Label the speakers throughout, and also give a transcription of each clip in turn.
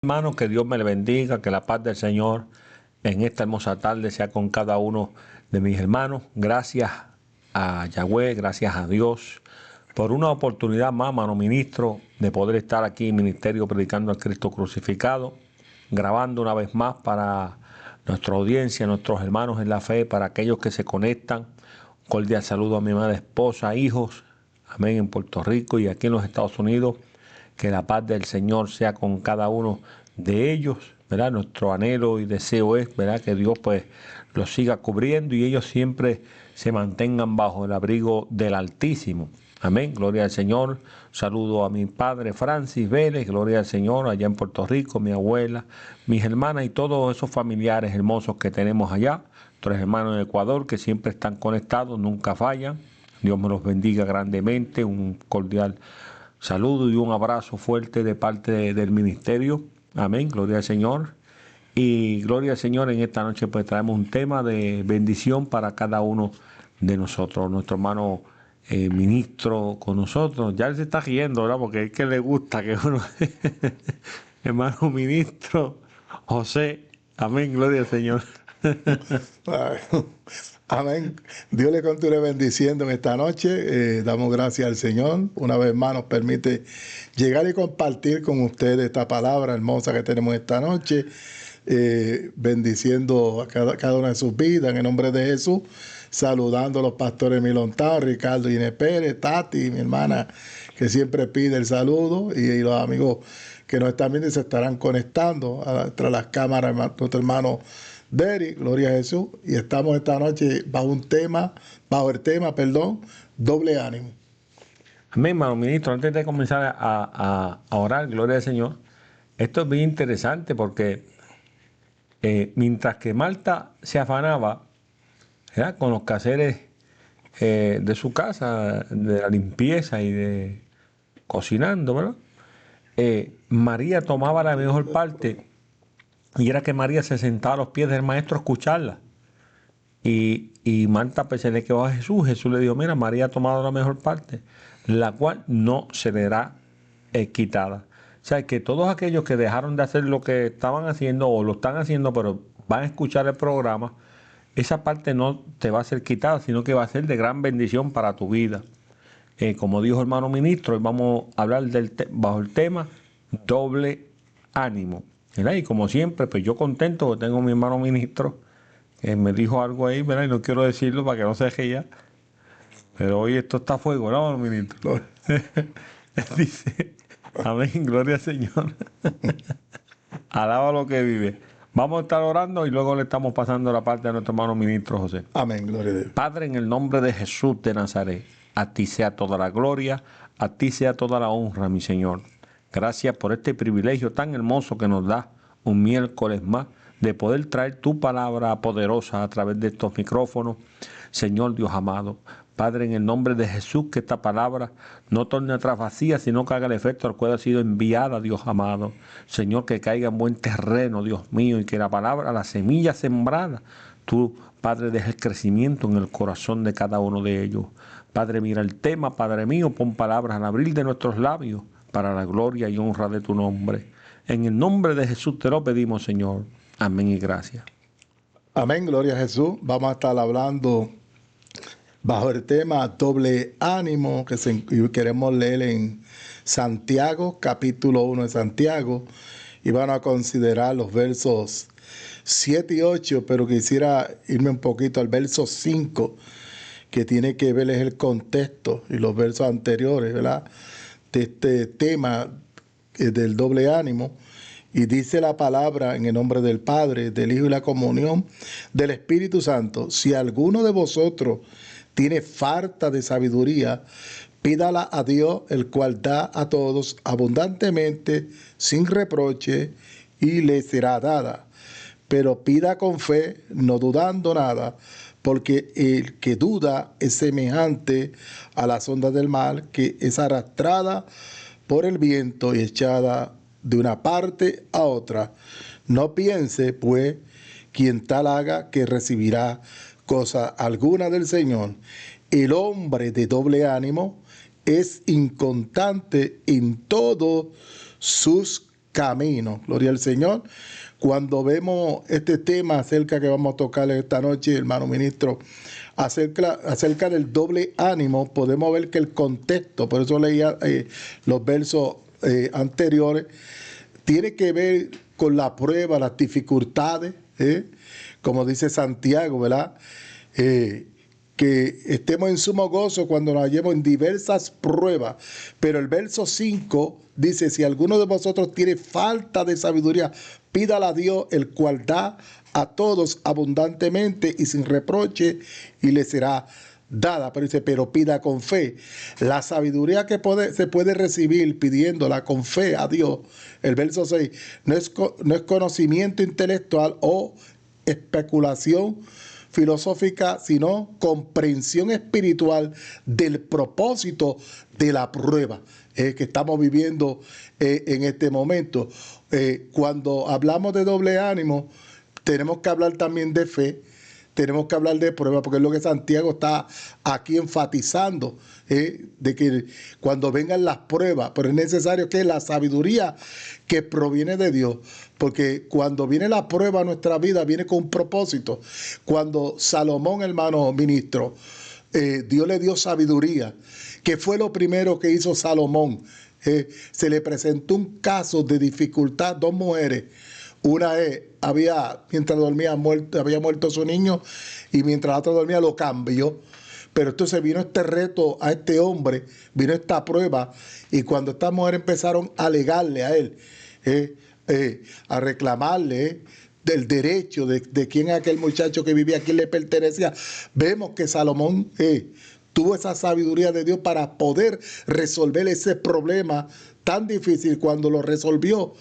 Speaker 1: Hermanos, que Dios me le bendiga, que la paz del Señor en esta hermosa tarde sea con cada uno de mis hermanos. Gracias a Yahweh, gracias a Dios por una oportunidad más, mano ministro, de poder estar aquí en ministerio predicando al Cristo crucificado, grabando una vez más para nuestra audiencia, nuestros hermanos en la fe, para aquellos que se conectan. Un cordial saludo a mi amada esposa, hijos, amén, en Puerto Rico y aquí en los Estados Unidos. Que la paz del Señor sea con cada uno de ellos, ¿verdad? Nuestro anhelo y deseo es, ¿verdad?, que Dios pues los siga cubriendo y ellos siempre se mantengan bajo el abrigo del Altísimo. Amén, gloria al Señor. Saludo a mi padre Francis Vélez, gloria al Señor, allá en Puerto Rico, mi abuela, mis hermanas y todos esos familiares hermosos que tenemos allá. Tres hermanos de Ecuador que siempre están conectados, nunca fallan. Dios me los bendiga grandemente, un cordial saludo y un abrazo fuerte de parte del ministerio. Amén, gloria al Señor. Y gloria al Señor, en esta noche pues traemos un tema de bendición para cada uno de nosotros. Nuestro hermano ministro con nosotros, ya él se está riendo, ¿verdad? Porque es que le gusta que uno, hermano ministro José, amén, gloria al Señor.
Speaker 2: Amén. Dios le continúe bendiciendo en esta noche. Damos gracias al Señor. Una vez más nos permite llegar y compartir con ustedes esta palabra hermosa que tenemos esta noche. Bendiciendo a cada una de sus vidas en el nombre de Jesús. Saludando a los pastores Milontán, Ricardo Inés Pérez, Tati, mi hermana, que siempre pide el saludo, y los amigos que nos están viendo y se estarán conectando tras las cámaras, nuestro hermano Derek, gloria a Jesús, y estamos esta noche bajo el tema, doble ánimo.
Speaker 1: Amén, hermano ministro. Antes de comenzar a orar, gloria al Señor, esto es bien interesante porque mientras que Marta se afanaba, ¿verdad?, con los quehaceres de su casa, de la limpieza y de cocinando, ¿verdad? María tomaba la mejor parte y era que María se sentaba a los pies del maestro a escucharla. Y Marta pues, se le quedó a Jesús. Jesús le dijo, mira, María ha tomado la mejor parte, la cual no se le será quitada. O sea, que todos aquellos que dejaron de hacer lo que estaban haciendo o lo están haciendo, pero van a escuchar el programa, esa parte no te va a ser quitada, sino que va a ser de gran bendición para tu vida. Como dijo hermano ministro, hoy vamos a hablar bajo el tema doble ánimo, ¿verdad? Y como siempre, pues yo contento que tengo a mi hermano ministro, que me dijo algo ahí, ¿verdad? Y no quiero decirlo para que no se ría, pero hoy esto está a fuego, ¿no, hermano ministro? Dice, amén, gloria al Señor. Alaba lo que vive. Vamos a estar orando y luego le estamos pasando la parte a nuestro hermano ministro José.
Speaker 2: Amén, gloria a Dios.
Speaker 1: Padre, en el nombre de Jesús de Nazaret, a ti sea toda la gloria, a ti sea toda la honra, mi Señor. Gracias por este privilegio tan hermoso que nos da un miércoles más de poder traer tu palabra poderosa a través de estos micrófonos. Señor Dios amado, Padre, en el nombre de Jesús, que esta palabra no torne atrás vacía, sino que haga el efecto al cual ha sido enviada, Dios amado. Señor, que caiga en buen terreno, Dios mío, y que la palabra, la semilla sembrada, tú, Padre, deja el crecimiento en el corazón de cada uno de ellos. Padre, mira el tema, Padre mío, pon palabras al abrir de nuestros labios para la gloria y honra de tu nombre. En el nombre de Jesús te lo pedimos, Señor. Amén y gracias.
Speaker 2: Amén, gloria a Jesús. Vamos a estar hablando bajo el tema doble ánimo, que queremos leer en Santiago, capítulo 1 de Santiago, y van a considerar los versos 7 y 8, pero quisiera irme un poquito al verso 5, que tiene que ver el contexto y los versos anteriores, ¿verdad?, de este tema del doble ánimo. Y dice la palabra en el nombre del Padre, del Hijo y la comunión del Espíritu Santo: si alguno de vosotros tiene falta de sabiduría, pídala a Dios, el cual da a todos abundantemente, sin reproche, y le será dada. Pero pida con fe, no dudando nada, porque el que duda es semejante a las ondas del mar, que es arrastrada por el viento y echada de una parte a otra. No piense, pues, quien tal haga, que recibirá cosa alguna del Señor. El hombre de doble ánimo es inconstante en todos sus camino. Gloria al Señor. Cuando vemos este tema acerca que vamos a tocar esta noche, hermano ministro, acerca del doble ánimo, podemos ver que el contexto, por eso leía los versos anteriores, tiene que ver con la prueba, las dificultades, como dice Santiago, ¿verdad? Que estemos en sumo gozo cuando nos hallemos en diversas pruebas. Pero el verso 5 dice, si alguno de vosotros tiene falta de sabiduría, pídala a Dios, el cual da a todos abundantemente y sin reproche, y le será dada. Pero dice, pero pida con fe. La sabiduría que se puede recibir pidiéndola con fe a Dios, el verso 6, no es conocimiento intelectual o especulación filosófica, sino comprensión espiritual del propósito de la prueba que estamos viviendo en este momento. Cuando hablamos de doble ánimo, tenemos que hablar también de fe, tenemos que hablar de prueba, porque es lo que Santiago está aquí enfatizando, de que cuando vengan las pruebas, pero es necesario que la sabiduría que proviene de Dios, porque cuando viene la prueba a nuestra vida, viene con un propósito. Cuando Salomón, hermano ministro, Dios le dio sabiduría, que fue lo primero que hizo Salomón. Se le presentó un caso de dificultad, dos mujeres. Una mientras dormía, había muerto su niño, y mientras la otra dormía lo cambió. Pero entonces vino este reto a este hombre, vino esta prueba, y cuando estas mujeres empezaron a alegarle a él, a reclamarle del derecho de quién es aquel muchacho que vivía, a quién le pertenecía, vemos que Salomón tuvo esa sabiduría de Dios para poder resolver ese problema tan difícil. Cuando lo resolvió,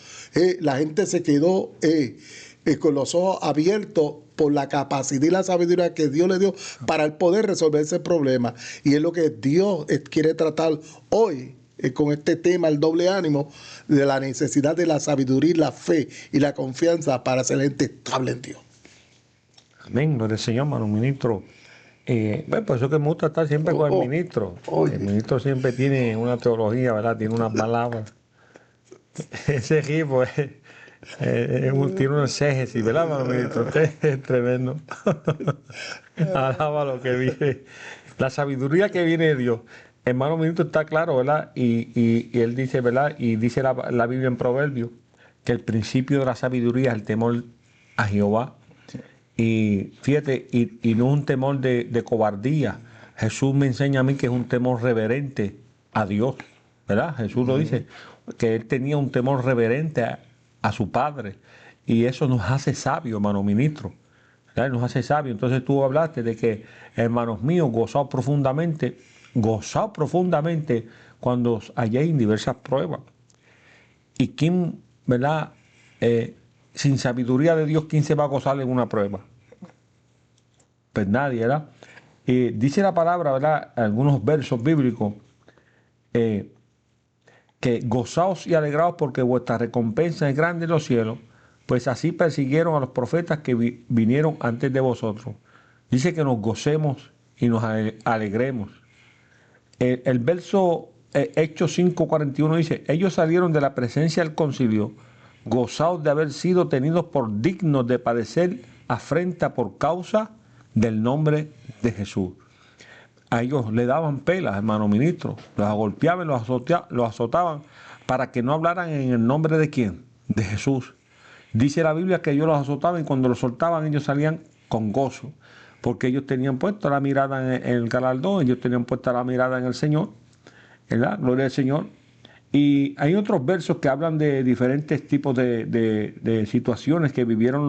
Speaker 2: la gente se quedó con los ojos abiertos por la capacidad y la sabiduría que Dios le dio para el poder resolver ese problema. Y es lo que Dios quiere tratar hoy con este tema, el doble ánimo, de la necesidad de la sabiduría y la fe y la confianza para ser gente estable en Dios.
Speaker 1: Amén, gloria al Señor, hermano ministro. Bueno, por eso que me gusta estar siempre con el ministro. El ministro siempre tiene una teología, ¿verdad? Tiene unas palabras. Ese equipo tiene un exégesis, ¿verdad, hermano ministro? Usted es tremendo. Alaba lo que vive. La sabiduría que viene de Dios. Hermano ministro, está claro, ¿verdad? Y él dice, ¿verdad? Y dice la Biblia en Proverbios que el principio de la sabiduría es el temor a Jehová. Y fíjate, y no es un temor de cobardía. Jesús me enseña a mí que es un temor reverente a Dios, ¿verdad? Jesús lo dice, que él tenía un temor reverente a su Padre. Y eso nos hace sabios, hermano ministro, ¿verdad? Nos hace sabios. Entonces tú hablaste de que, hermanos míos, gozaos profundamente cuando halléis diversas pruebas. ¿Y quién, verdad? Sin sabiduría de Dios, ¿quién se va a gozar en una prueba? Pues nadie, ¿verdad? Dice la palabra, ¿verdad? Algunos versos bíblicos, que gozaos y alegraos porque vuestra recompensa es grande en los cielos, pues así persiguieron a los profetas que vinieron antes de vosotros. Dice que nos gocemos y nos alegremos. El verso Hechos 5:41 dice, ellos salieron de la presencia del concilio, gozados de haber sido tenidos por dignos de padecer afrenta por causa del nombre de Jesús. A ellos le daban pelas, hermano ministro, los agolpeaban, los azotaban para que no hablaran en el nombre de ¿quién? De Jesús. Dice la Biblia que ellos los azotaban y cuando los soltaban ellos salían con gozo, porque ellos tenían puesta la mirada en el galardón, ellos tenían puesta la mirada en el Señor, ¿verdad? Gloria al Señor. Y hay otros versos que hablan de diferentes tipos de situaciones que vivieron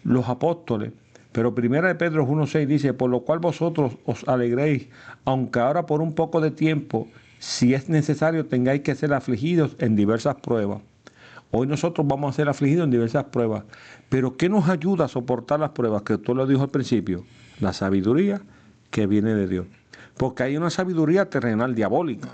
Speaker 1: los apóstoles. Pero 1 Pedro 1:6 dice, por lo cual vosotros os alegréis, aunque ahora por un poco de tiempo, si es necesario, tengáis que ser afligidos en diversas pruebas. Hoy nosotros vamos a ser afligidos en diversas pruebas. Pero ¿qué nos ayuda a soportar las pruebas? Que tú lo dijo al principio, la sabiduría que viene de Dios. Porque hay una sabiduría terrenal diabólica,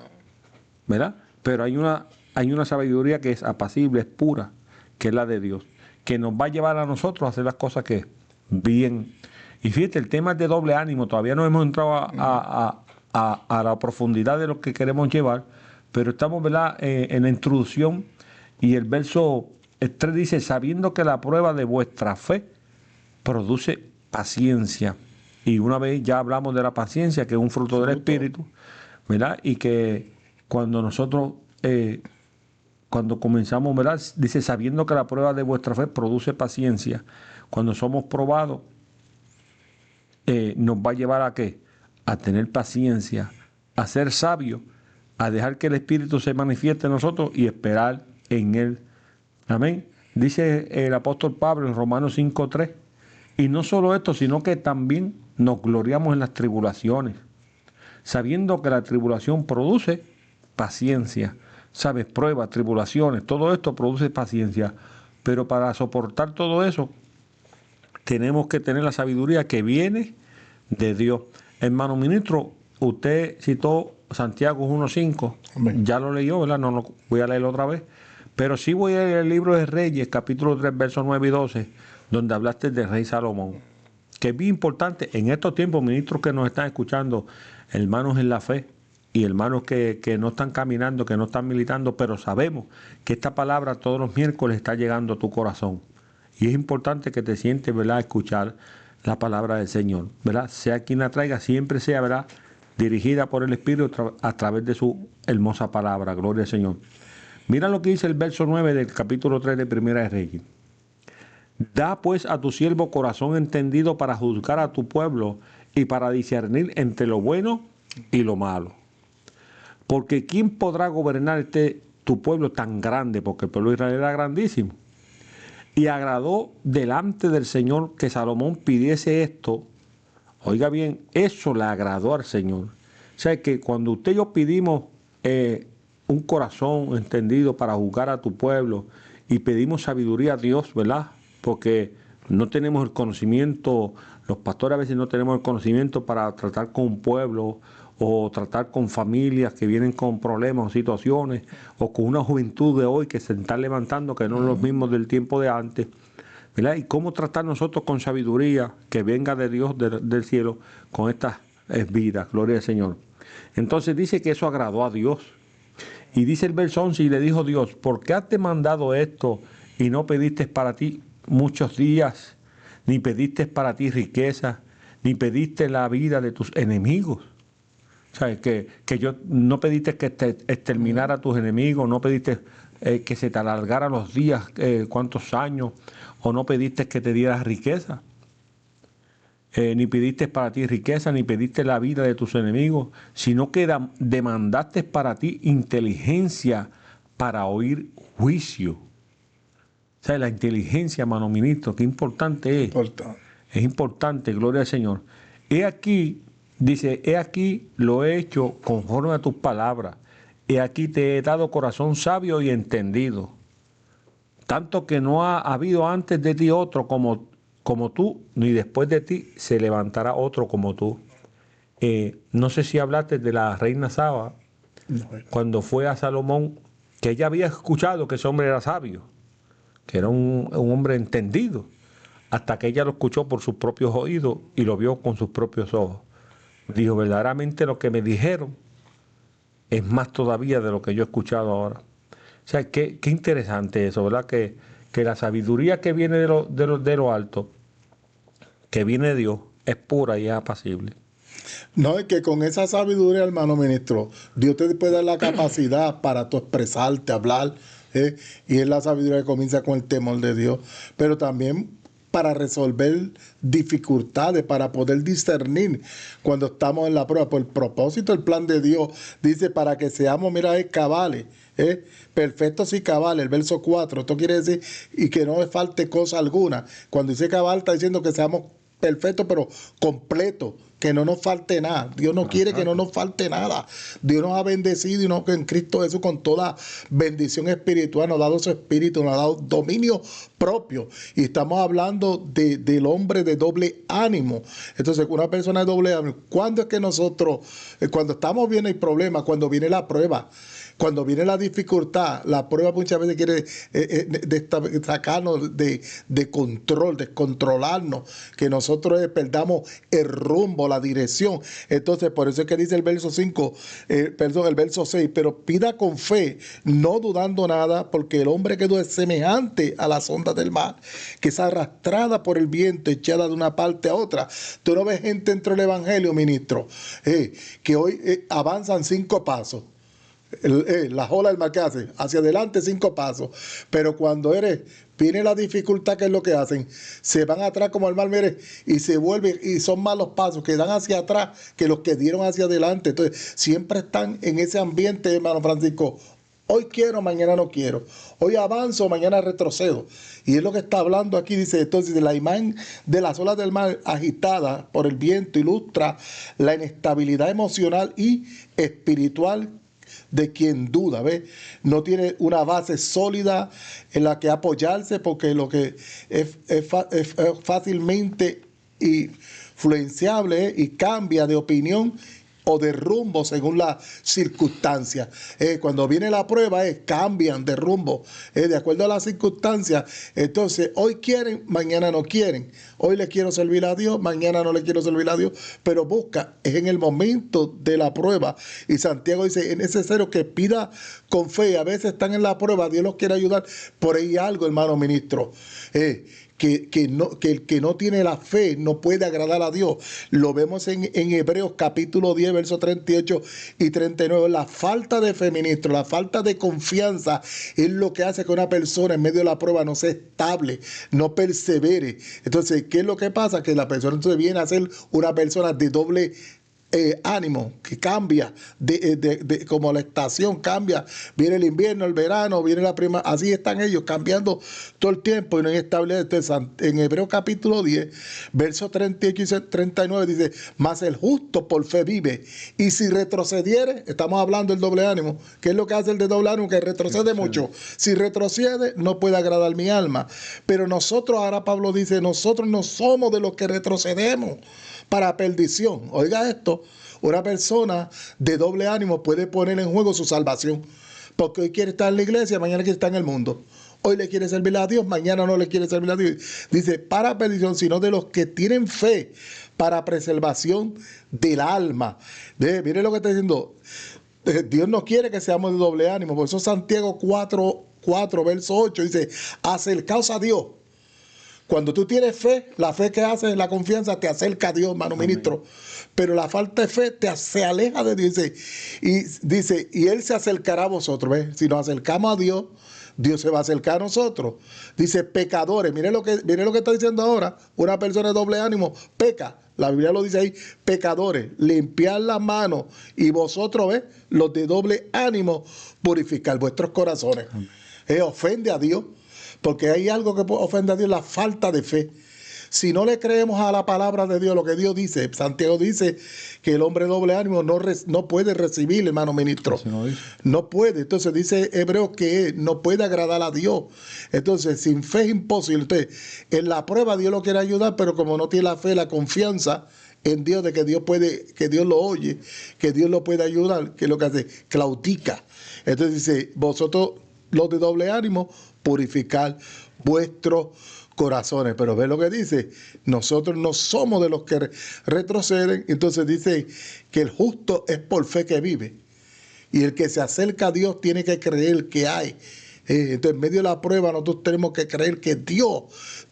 Speaker 1: ¿verdad? Pero hay una sabiduría que es apacible, es pura, que es la de Dios, que nos va a llevar a nosotros a hacer las cosas que bien. Y fíjate, el tema es de doble ánimo. Todavía no hemos entrado a la profundidad de lo que queremos llevar, pero estamos, ¿verdad?, en la introducción. Y el verso 3 dice, sabiendo que la prueba de vuestra fe produce paciencia. Y una vez ya hablamos de la paciencia, que es un fruto del Espíritu, ¿verdad? Y que cuando nosotros, cuando comenzamos, ¿verdad? Dice, sabiendo que la prueba de vuestra fe produce paciencia. Cuando somos probados, nos va a llevar a ¿qué? A tener paciencia, a ser sabios, a dejar que el Espíritu se manifieste en nosotros y esperar en Él. Amén. Dice el apóstol Pablo en Romanos 5:3. Y no solo esto, sino que también nos gloriamos en las tribulaciones, sabiendo que la tribulación produce paciencia. ¿Sabes? Pruebas, tribulaciones, todo esto produce paciencia. Pero para soportar todo eso, tenemos que tener la sabiduría que viene de Dios. Hermano ministro, usted citó Santiago 1:5, ya lo leyó, ¿verdad? No lo voy a leerlo otra vez, pero sí voy a leer el libro de Reyes, capítulo 3, versos 9 y 12, donde hablaste del rey Salomón, que es bien importante en estos tiempos, ministros que nos están escuchando, hermanos en la fe y hermanos que no están caminando, que no están militando, pero sabemos que esta palabra todos los miércoles está llegando a tu corazón. Y es importante que te sientes, ¿verdad?, a escuchar la palabra del Señor, ¿verdad? Sea quien la traiga, siempre sea, ¿verdad?, dirigida por el Espíritu a través de su hermosa palabra. Gloria al Señor. Mira lo que dice el verso 9 del capítulo 3 de Primera de Reyes. Da pues a tu siervo corazón entendido para juzgar a tu pueblo y para discernir entre lo bueno y lo malo. Porque ¿quién podrá gobernar tu pueblo tan grande? Porque el pueblo de Israel era grandísimo. Y agradó delante del Señor que Salomón pidiese esto. Oiga bien, eso le agradó al Señor. O sea que cuando usted y yo pedimos un corazón entendido para juzgar a tu pueblo y pedimos sabiduría a Dios, ¿verdad? Porque no tenemos el conocimiento, los pastores a veces no tenemos el conocimiento para tratar con un pueblo o tratar con familias que vienen con problemas o situaciones, o con una juventud de hoy que se está levantando, que no es los mismos del tiempo de antes, ¿verdad? Y cómo tratar nosotros con sabiduría que venga de Dios del cielo con estas vidas, gloria al Señor. Entonces dice que eso agradó a Dios. Y dice el verso 11, y le dijo Dios, ¿por qué has demandado esto y no pediste para ti muchos días, ni pediste para ti riqueza, ni pediste la vida de tus enemigos? ¿Sabes? Que yo no pediste que exterminara a tus enemigos, no pediste que se te alargara los días, cuántos años, o no pediste que te dieras riqueza. Ni pediste para ti riqueza, ni pediste la vida de tus enemigos, sino que demandaste para ti inteligencia para oír juicio. O sea, la inteligencia, hermano ministro, qué importante es. Es importante, gloria al Señor. He aquí, dice, he aquí lo he hecho conforme a tus palabras. He aquí te he dado corazón sabio y entendido. Tanto que no ha habido antes de ti otro como tú, ni después de ti se levantará otro como tú. No sé si hablaste de la reina Saba, cuando fue a Salomón, que ella había escuchado que ese hombre era sabio, que era un hombre entendido, hasta que ella lo escuchó por sus propios oídos y lo vio con sus propios ojos. Dijo, verdaderamente lo que me dijeron es más todavía de lo que yo he escuchado ahora. O sea, qué interesante eso, ¿verdad? Que la sabiduría que viene de lo alto, que viene de Dios, es pura y es apacible.
Speaker 2: No, es que con esa sabiduría, hermano ministro, Dios te puede dar la capacidad para tú expresarte, hablar, y es la sabiduría que comienza con el temor de Dios, pero también para resolver dificultades, para poder discernir cuando estamos en la prueba. Por el propósito, el plan de Dios dice para que seamos, mira, cabales, perfectos y cabales, el verso 4. Esto quiere decir, y que no le falte cosa alguna. Cuando dice cabal, está diciendo que seamos perfectos, pero completos, que no nos falte nada. Dios no quiere que no nos falte nada. Dios nos ha bendecido y no que en Cristo Jesús con toda bendición espiritual nos ha dado su espíritu, nos ha dado dominio propio. Y estamos hablando del hombre de doble ánimo. Entonces, una persona de doble ánimo, ¿cuándo es que nosotros, cuando estamos bien el problema, cuando viene la prueba, Cuando viene la dificultad, la prueba muchas veces quiere sacarnos de control, descontrolarnos, que nosotros perdamos el rumbo, la dirección. Entonces, por eso es que dice el verso 5, el verso 6, pero pida con fe, no dudando nada, porque el hombre que duda es semejante a las ondas del mar, que es arrastrada por el viento, echada de una parte a otra. Tú no ves gente dentro del evangelio, ministro, que hoy avanzan 5 pasos. La ola del mar que hace, hacia adelante 5 pasos, pero cuando viene la dificultad, ¿qué es lo que hacen? Se van atrás como el mar, mire, y se vuelven, y son más los pasos que dan hacia atrás que los que dieron hacia adelante. Entonces, siempre están en ese ambiente, hermano Francisco. Hoy quiero, mañana no quiero. Hoy avanzo, mañana retrocedo. Y es lo que está hablando aquí, dice, entonces, la imagen de las olas del mar agitadas por el viento ilustra la inestabilidad emocional y espiritual de quien duda, ¿ves? No tiene una base sólida en la que apoyarse, porque lo que es fácilmente influenciable, y cambia de opinión o de rumbo según las circunstancias. Cuando viene la prueba, cambian de rumbo, de acuerdo a las circunstancias. Entonces, hoy quieren, mañana no quieren. Hoy le quiero servir a Dios, mañana no le quiero servir a Dios. Pero busca, es en el momento de la prueba. Y Santiago dice, es necesario que pida con fe. A veces están en la prueba, Dios los quiere ayudar. Por ahí algo, hermano ministro. Que el que no tiene la fe no puede agradar a Dios. Lo vemos en Hebreos capítulo 10, versos 38 y 39. La falta de fe, ministro, la falta de confianza es lo que hace que una persona en medio de la prueba no sea estable, no persevere. Entonces, ¿qué es lo que pasa? Que la persona entonces viene a ser una persona de doble ánimo, que cambia como la estación cambia, viene el invierno, el verano, viene la primavera, así están ellos cambiando todo el tiempo y no hay estabilidad. Entonces, en Hebreos capítulo 10, versos 38 y 39 dice, mas el justo por fe vive, y si retrocediere, estamos hablando del doble ánimo. ¿Qué es lo que hace el de doble ánimo? Que retrocede mucho. Si retrocede, no puede agradar mi alma. Pero nosotros, ahora Pablo dice, nosotros no somos de los que retrocedemos para perdición. Oiga esto, una persona de doble ánimo puede poner en juego su salvación, porque hoy quiere estar en la iglesia, mañana quiere estar en el mundo. Hoy le quiere servir a Dios, mañana no le quiere servir a Dios. Dice, para perdición, sino de los que tienen fe para preservación del alma. Mire lo que está diciendo. Dios no quiere que seamos de doble ánimo. Por eso Santiago 4, verso 8 dice, acercaos a Dios. Cuando tú tienes fe, la fe que hace, la confianza, te acerca a Dios, hermano ministro. Pero la falta de fe se aleja de Dios. Y Él se acercará a vosotros. ¿Ves? Si nos acercamos a Dios, Dios se va a acercar a nosotros. Dice, pecadores. Mire lo que está diciendo ahora. Una persona de doble ánimo peca. La Biblia lo dice ahí, pecadores, limpiad las manos. Y vosotros, ¿ves? Los de doble ánimo, purificar vuestros corazones. Ofende a Dios. Porque hay algo que ofende a Dios, la falta de fe. Si no le creemos a la palabra de Dios, lo que Dios dice, Santiago dice que el hombre de doble ánimo no puede recibir, hermano ministro. No puede. Entonces dice Hebreo que no puede agradar a Dios. Entonces, sin fe es imposible. Entonces, en la prueba Dios lo quiere ayudar, pero como no tiene la fe, la confianza en Dios de que Dios lo oye, que Dios lo puede ayudar, que es lo que hace, claudica. Entonces dice, vosotros los de doble ánimo, purificar vuestros corazones. Pero ve lo que dice, nosotros no somos de los que retroceden. Entonces dice que el justo es por fe que vive, y el que se acerca a Dios tiene que creer que hay. Entonces, en medio de la prueba, nosotros tenemos que creer que Dios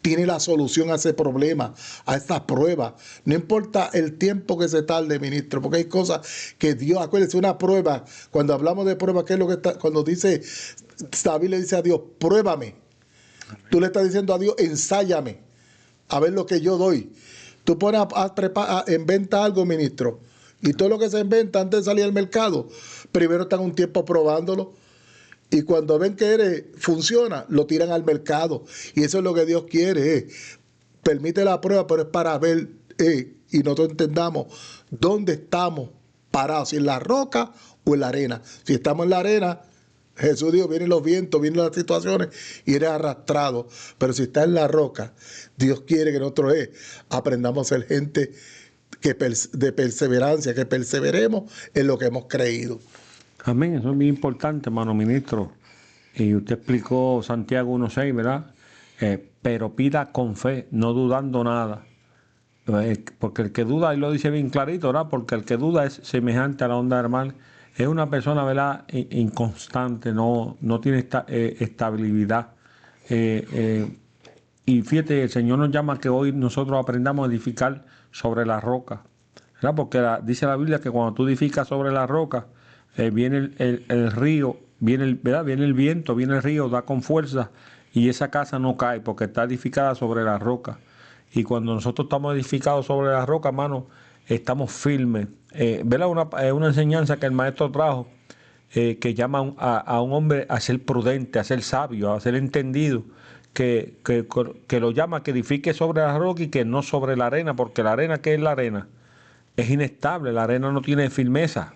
Speaker 2: tiene la solución a ese problema, a esta prueba. No importa el tiempo que se tarde, ministro, porque hay cosas que Dios, acuérdense, una prueba, cuando hablamos de prueba, ¿qué es lo que está? Cuando dice, David le dice a Dios, pruébame. Tú le estás diciendo a Dios, ensáyame, a ver lo que yo doy. Tú pones en venta algo, ministro, y todo lo que se inventa antes de salir al mercado, primero están un tiempo probándolo. Y cuando ven que funciona, lo tiran al mercado. Y eso es lo que Dios quiere. Permite la prueba, pero es para ver y nosotros entendamos dónde estamos parados, si en la roca o en la arena. Si estamos en la arena, Jesús dijo, vienen los vientos, vienen las situaciones y eres arrastrado. Pero si está en la roca, Dios quiere que nosotros aprendamos a ser gente de perseverancia, que perseveremos en lo que hemos creído.
Speaker 1: Amén, eso es bien importante, hermano ministro. Y usted explicó Santiago 1:6, ¿verdad? Pero pida con fe, no dudando nada. Porque el que duda, y lo dice bien clarito, ¿verdad? Porque el que duda es semejante a la onda del mar. Es una persona, ¿verdad? Inconstante, no tiene estabilidad. Eh, eh, y fíjate, el Señor nos llama a que hoy nosotros aprendamos a edificar sobre la roca, ¿verdad? Porque dice la Biblia que cuando tú edificas sobre la roca, viene el río, ¿verdad? Viene el viento, viene el río, da con fuerza y esa casa no cae porque está edificada sobre la roca. Y cuando nosotros estamos edificados sobre la roca, hermano, estamos firmes. ¿Verdad? Una enseñanza que el maestro trajo, que llama a un hombre a ser prudente, a ser sabio, a ser entendido, que lo llama que edifique sobre la roca y que no sobre la arena, porque la arena, ¿qué es la arena? Es inestable, la arena no tiene firmeza,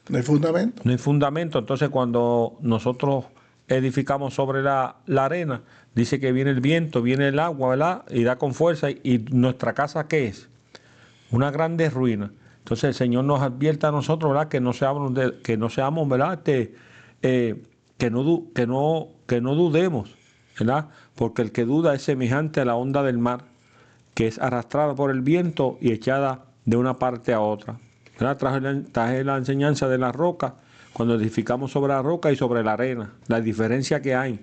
Speaker 2: No hay fundamento.
Speaker 1: no hay fundamento. Entonces cuando nosotros edificamos sobre la arena, dice que viene el viento, viene el agua, ¿verdad? Y da con fuerza. Y nuestra casa, ¿qué es? Una grande ruina. Entonces el Señor nos advierte a nosotros, ¿verdad? Que no seamos, ¿verdad? Que no dudemos, ¿verdad? Porque el que duda es semejante a la onda del mar, que es arrastrada por el viento y echada de una parte a otra. ¿Verdad? Traje la enseñanza de la roca, cuando edificamos sobre la roca y sobre la arena, la diferencia que hay.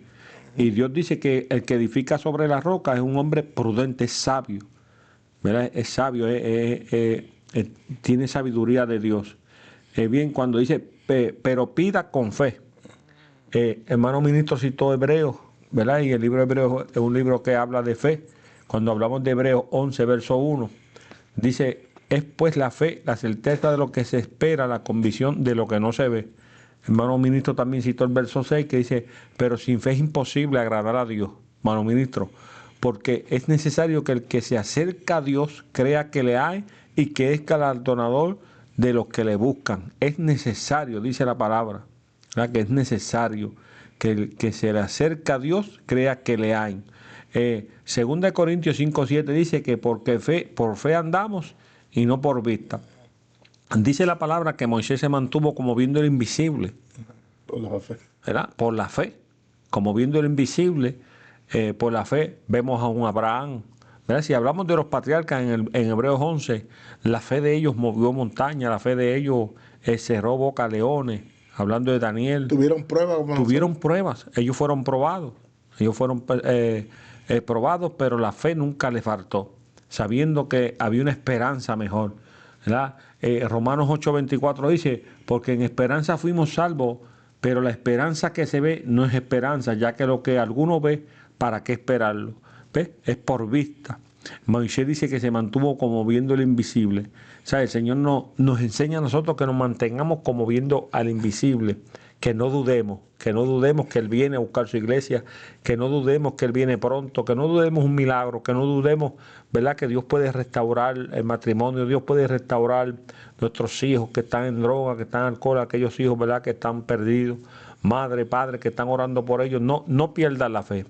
Speaker 1: Y Dios dice que el que edifica sobre la roca es un hombre prudente, es sabio, ¿verdad? Es sabio, tiene sabiduría de Dios. Bien, cuando dice, pero pida con fe. Hermano ministro citó Hebreos, ¿verdad? Y el libro de Hebreos es un libro que habla de fe. Cuando hablamos de Hebreos 11, verso 1, dice, es pues la fe, la certeza de lo que se espera, la convicción de lo que no se ve. Hermano ministro también citó el verso 6 que dice, pero sin fe es imposible agradar a Dios, hermano ministro, porque es necesario que el que se acerca a Dios crea que le hay y que es galardonador de los que le buscan. Es necesario, dice la palabra, ¿verdad? Que es necesario que el que se le acerca a Dios crea que le hay. Segunda de Corintios 5:7 dice que por fe andamos y no por vista. Dice la palabra que Moisés se mantuvo como viendo el invisible,
Speaker 2: Por la fe.
Speaker 1: ¿verdad? Por la fe, como viendo el invisible, por la fe vemos a un Abraham, ¿verdad? Si hablamos de los patriarcas en Hebreos 11, la fe de ellos movió montaña, la fe de ellos cerró boca a leones. Hablando de Daniel,
Speaker 2: Tuvieron pruebas como
Speaker 1: tuvieron pruebas, ellos fueron probados, probados, pero la fe nunca les faltó, sabiendo que había una esperanza mejor, ¿verdad? Romanos 8:24 dice, porque en esperanza fuimos salvos, pero la esperanza que se ve no es esperanza, ya que lo que alguno ve, ¿para qué esperarlo? ¿Ves? Es por vista. Moisés dice que se mantuvo como viendo el invisible. O sea, el Señor nos enseña a nosotros que nos mantengamos como viendo al invisible, que no dudemos que Él viene a buscar su iglesia, que no dudemos que Él viene pronto, que no dudemos un milagro, que no dudemos, ¿verdad? Que Dios puede restaurar el matrimonio, Dios puede restaurar nuestros hijos que están en droga, que están en alcohol, aquellos hijos, ¿verdad? Que están perdidos, madre, padre, que están orando por ellos. No pierdan la fe.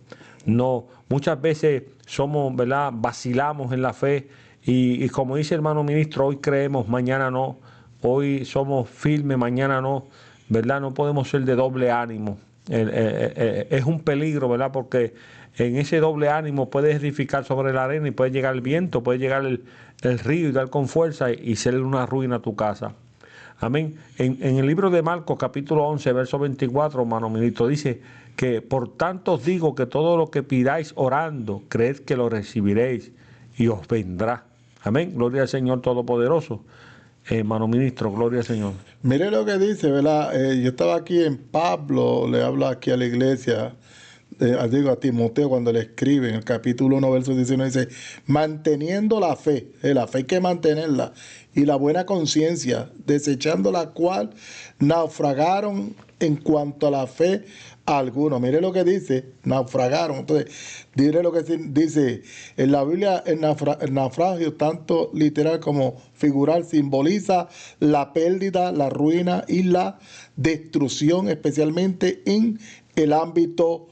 Speaker 1: No, muchas veces somos, ¿verdad? Vacilamos en la fe y como dice el hermano ministro, hoy creemos, mañana no, hoy somos firmes, mañana no, ¿verdad? No podemos ser de doble ánimo. Es un peligro, ¿verdad? Porque en ese doble ánimo puedes edificar sobre la arena y puede llegar el viento, puede llegar el río y dar con fuerza y ser una ruina a tu casa. Amén. En el libro de Marcos, capítulo 11, verso 24, hermano ministro, dice que por tanto os digo que todo lo que pidáis orando, creed que lo recibiréis y os vendrá. Amén. Gloria al Señor Todopoderoso. Hermano ministro, gloria al Señor.
Speaker 2: Mire lo que dice, ¿verdad? Yo estaba aquí en Pablo, le habla aquí a la iglesia, digo a Timoteo cuando le escribe en el capítulo 1, verso 19, dice, manteniendo la fe hay que mantenerla, y la buena conciencia, desechando la cual naufragaron en cuanto a la fe algunos. Mire lo que dice, naufragaron. Entonces, diré lo que dice en la Biblia, el naufragio, tanto literal como figural, simboliza la pérdida, la ruina y la destrucción, especialmente en el ámbito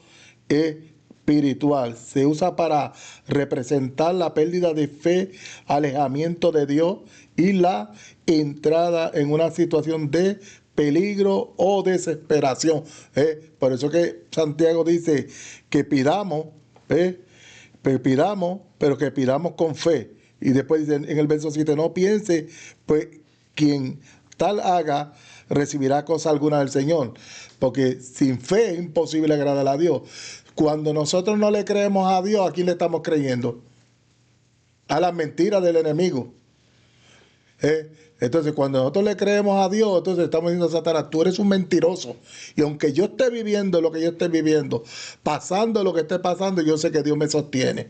Speaker 2: espiritual. Se usa para representar la pérdida de fe, alejamiento de Dios y la entrada en una situación de peligro o desesperación. Por eso que Santiago dice que pidamos, pidamos, pero que pidamos con fe. Y después dice en el verso 7, no piense, pues quien tal haga recibirá cosa alguna del Señor. Porque sin fe es imposible agradar a Dios. Cuando nosotros no le creemos a Dios, ¿a quién le estamos creyendo? A las mentiras del enemigo. Entonces, cuando nosotros le creemos a Dios, entonces estamos diciendo a Satanás, tú eres un mentiroso. Y aunque yo esté viviendo lo que yo esté viviendo, pasando lo que esté pasando, yo sé que Dios me sostiene.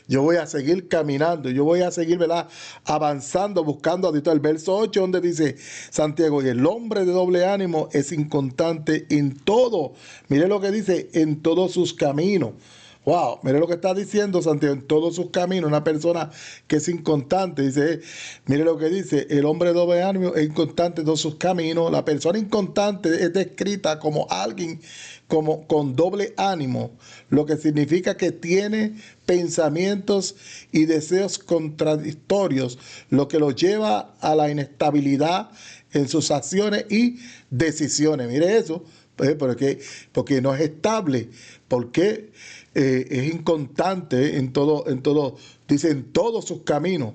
Speaker 2: Yo voy a seguir caminando, yo voy a seguir, ¿verdad?, avanzando, buscando a Dios. El verso 8, donde dice Santiago, y el hombre de doble ánimo es inconstante en todo. Mire lo que dice, en todos sus caminos. Wow, mire lo que está diciendo Santiago, en todos sus caminos, una persona que es inconstante, dice, mire lo que dice, el hombre de doble ánimo es inconstante en todos sus caminos. La persona inconstante es descrita como alguien como con doble ánimo, lo que significa que tiene pensamientos y deseos contradictorios, lo que lo lleva a la inestabilidad en sus acciones y decisiones. Mire eso, porque no es estable, porque es inconstante en todo, dice, en todos sus caminos.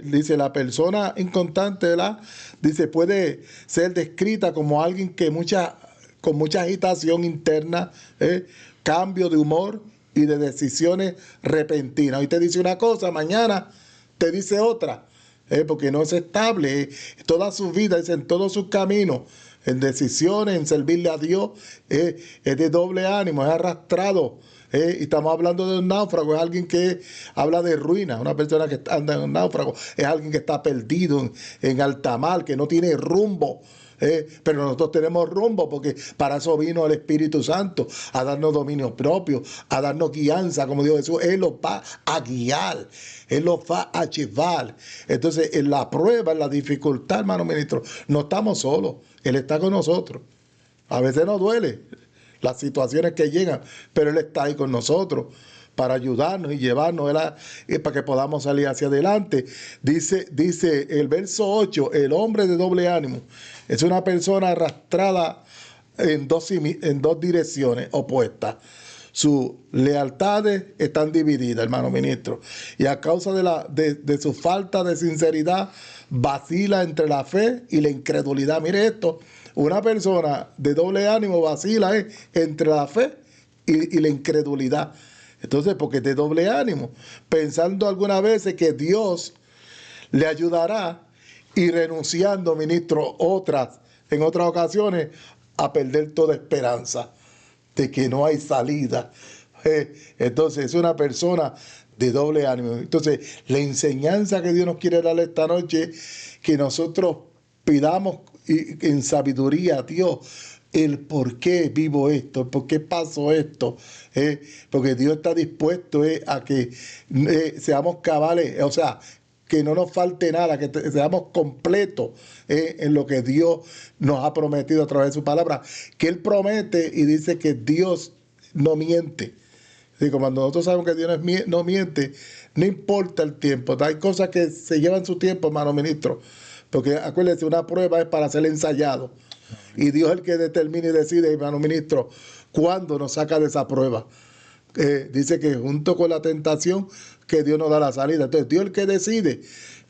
Speaker 2: Dice, la persona inconstante, dice, puede ser descrita como alguien que con mucha agitación interna, cambio de humor y de decisiones repentinas. Hoy te dice una cosa, mañana te dice otra, porque no es estable. Toda su vida, en todos sus caminos, en decisiones, en servirle a Dios, es de doble ánimo, es arrastrado. Y estamos hablando de un náufrago, es alguien que habla de ruina, una persona que anda en un náufrago, es alguien que está perdido en alta mar, que no tiene rumbo. Pero nosotros tenemos rumbo, porque para eso vino el Espíritu Santo, a darnos dominio propio, a darnos guianza, como dijo Jesús. Él los va a guiar, Él los va a llevar. Entonces, en la prueba, en la dificultad, hermano ministro, no estamos solos, Él está con nosotros. A veces nos duele las situaciones que llegan, pero Él está ahí con nosotros para ayudarnos y llevarnos, para que podamos salir hacia adelante. Dice el verso 8, el hombre de doble ánimo es una persona arrastrada en dos direcciones opuestas. Sus lealtades están divididas, hermano ministro, y a causa de su falta de sinceridad, vacila entre la fe y la incredulidad. Mire esto, una persona de doble ánimo vacila entre la fe y la incredulidad. Entonces, porque es de doble ánimo, pensando algunas veces que Dios le ayudará y renunciando, ministro, en otras ocasiones, a perder toda esperanza de que no hay salida. Entonces, es una persona de doble ánimo. Entonces, la enseñanza que Dios nos quiere dar esta noche, que nosotros pidamos en sabiduría a Dios, el por qué vivo esto, el por qué paso esto, porque Dios está dispuesto a que seamos cabales, o sea, que no nos falte nada, que seamos completos en lo que Dios nos ha prometido a través de su palabra, que Él promete y dice que Dios no miente. Cuando nosotros sabemos que Dios no miente, no importa el tiempo, hay cosas que se llevan su tiempo, hermano ministro, porque acuérdense, una prueba es para ser ensayado. Y Dios es el que determina y decide, hermano ministro, cuándo nos saca de esa prueba. Dice que junto con la tentación, que Dios nos da la salida. Entonces, Dios es el que decide,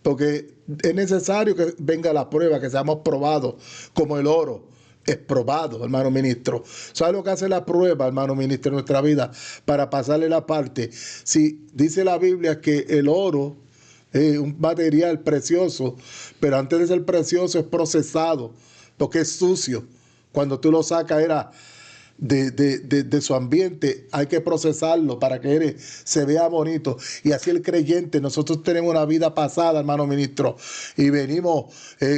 Speaker 2: porque es necesario que venga la prueba, que seamos probados, como el oro es probado, hermano ministro. ¿Sabe lo que hace la prueba, hermano ministro, en nuestra vida? Para pasarle la parte. Si dice la Biblia que el oro es un material precioso, pero antes de ser precioso es procesado, porque es sucio. Cuando tú lo sacas de su ambiente, hay que procesarlo para que se vea bonito. Y así el creyente, nosotros tenemos una vida pasada, hermano ministro, y venimos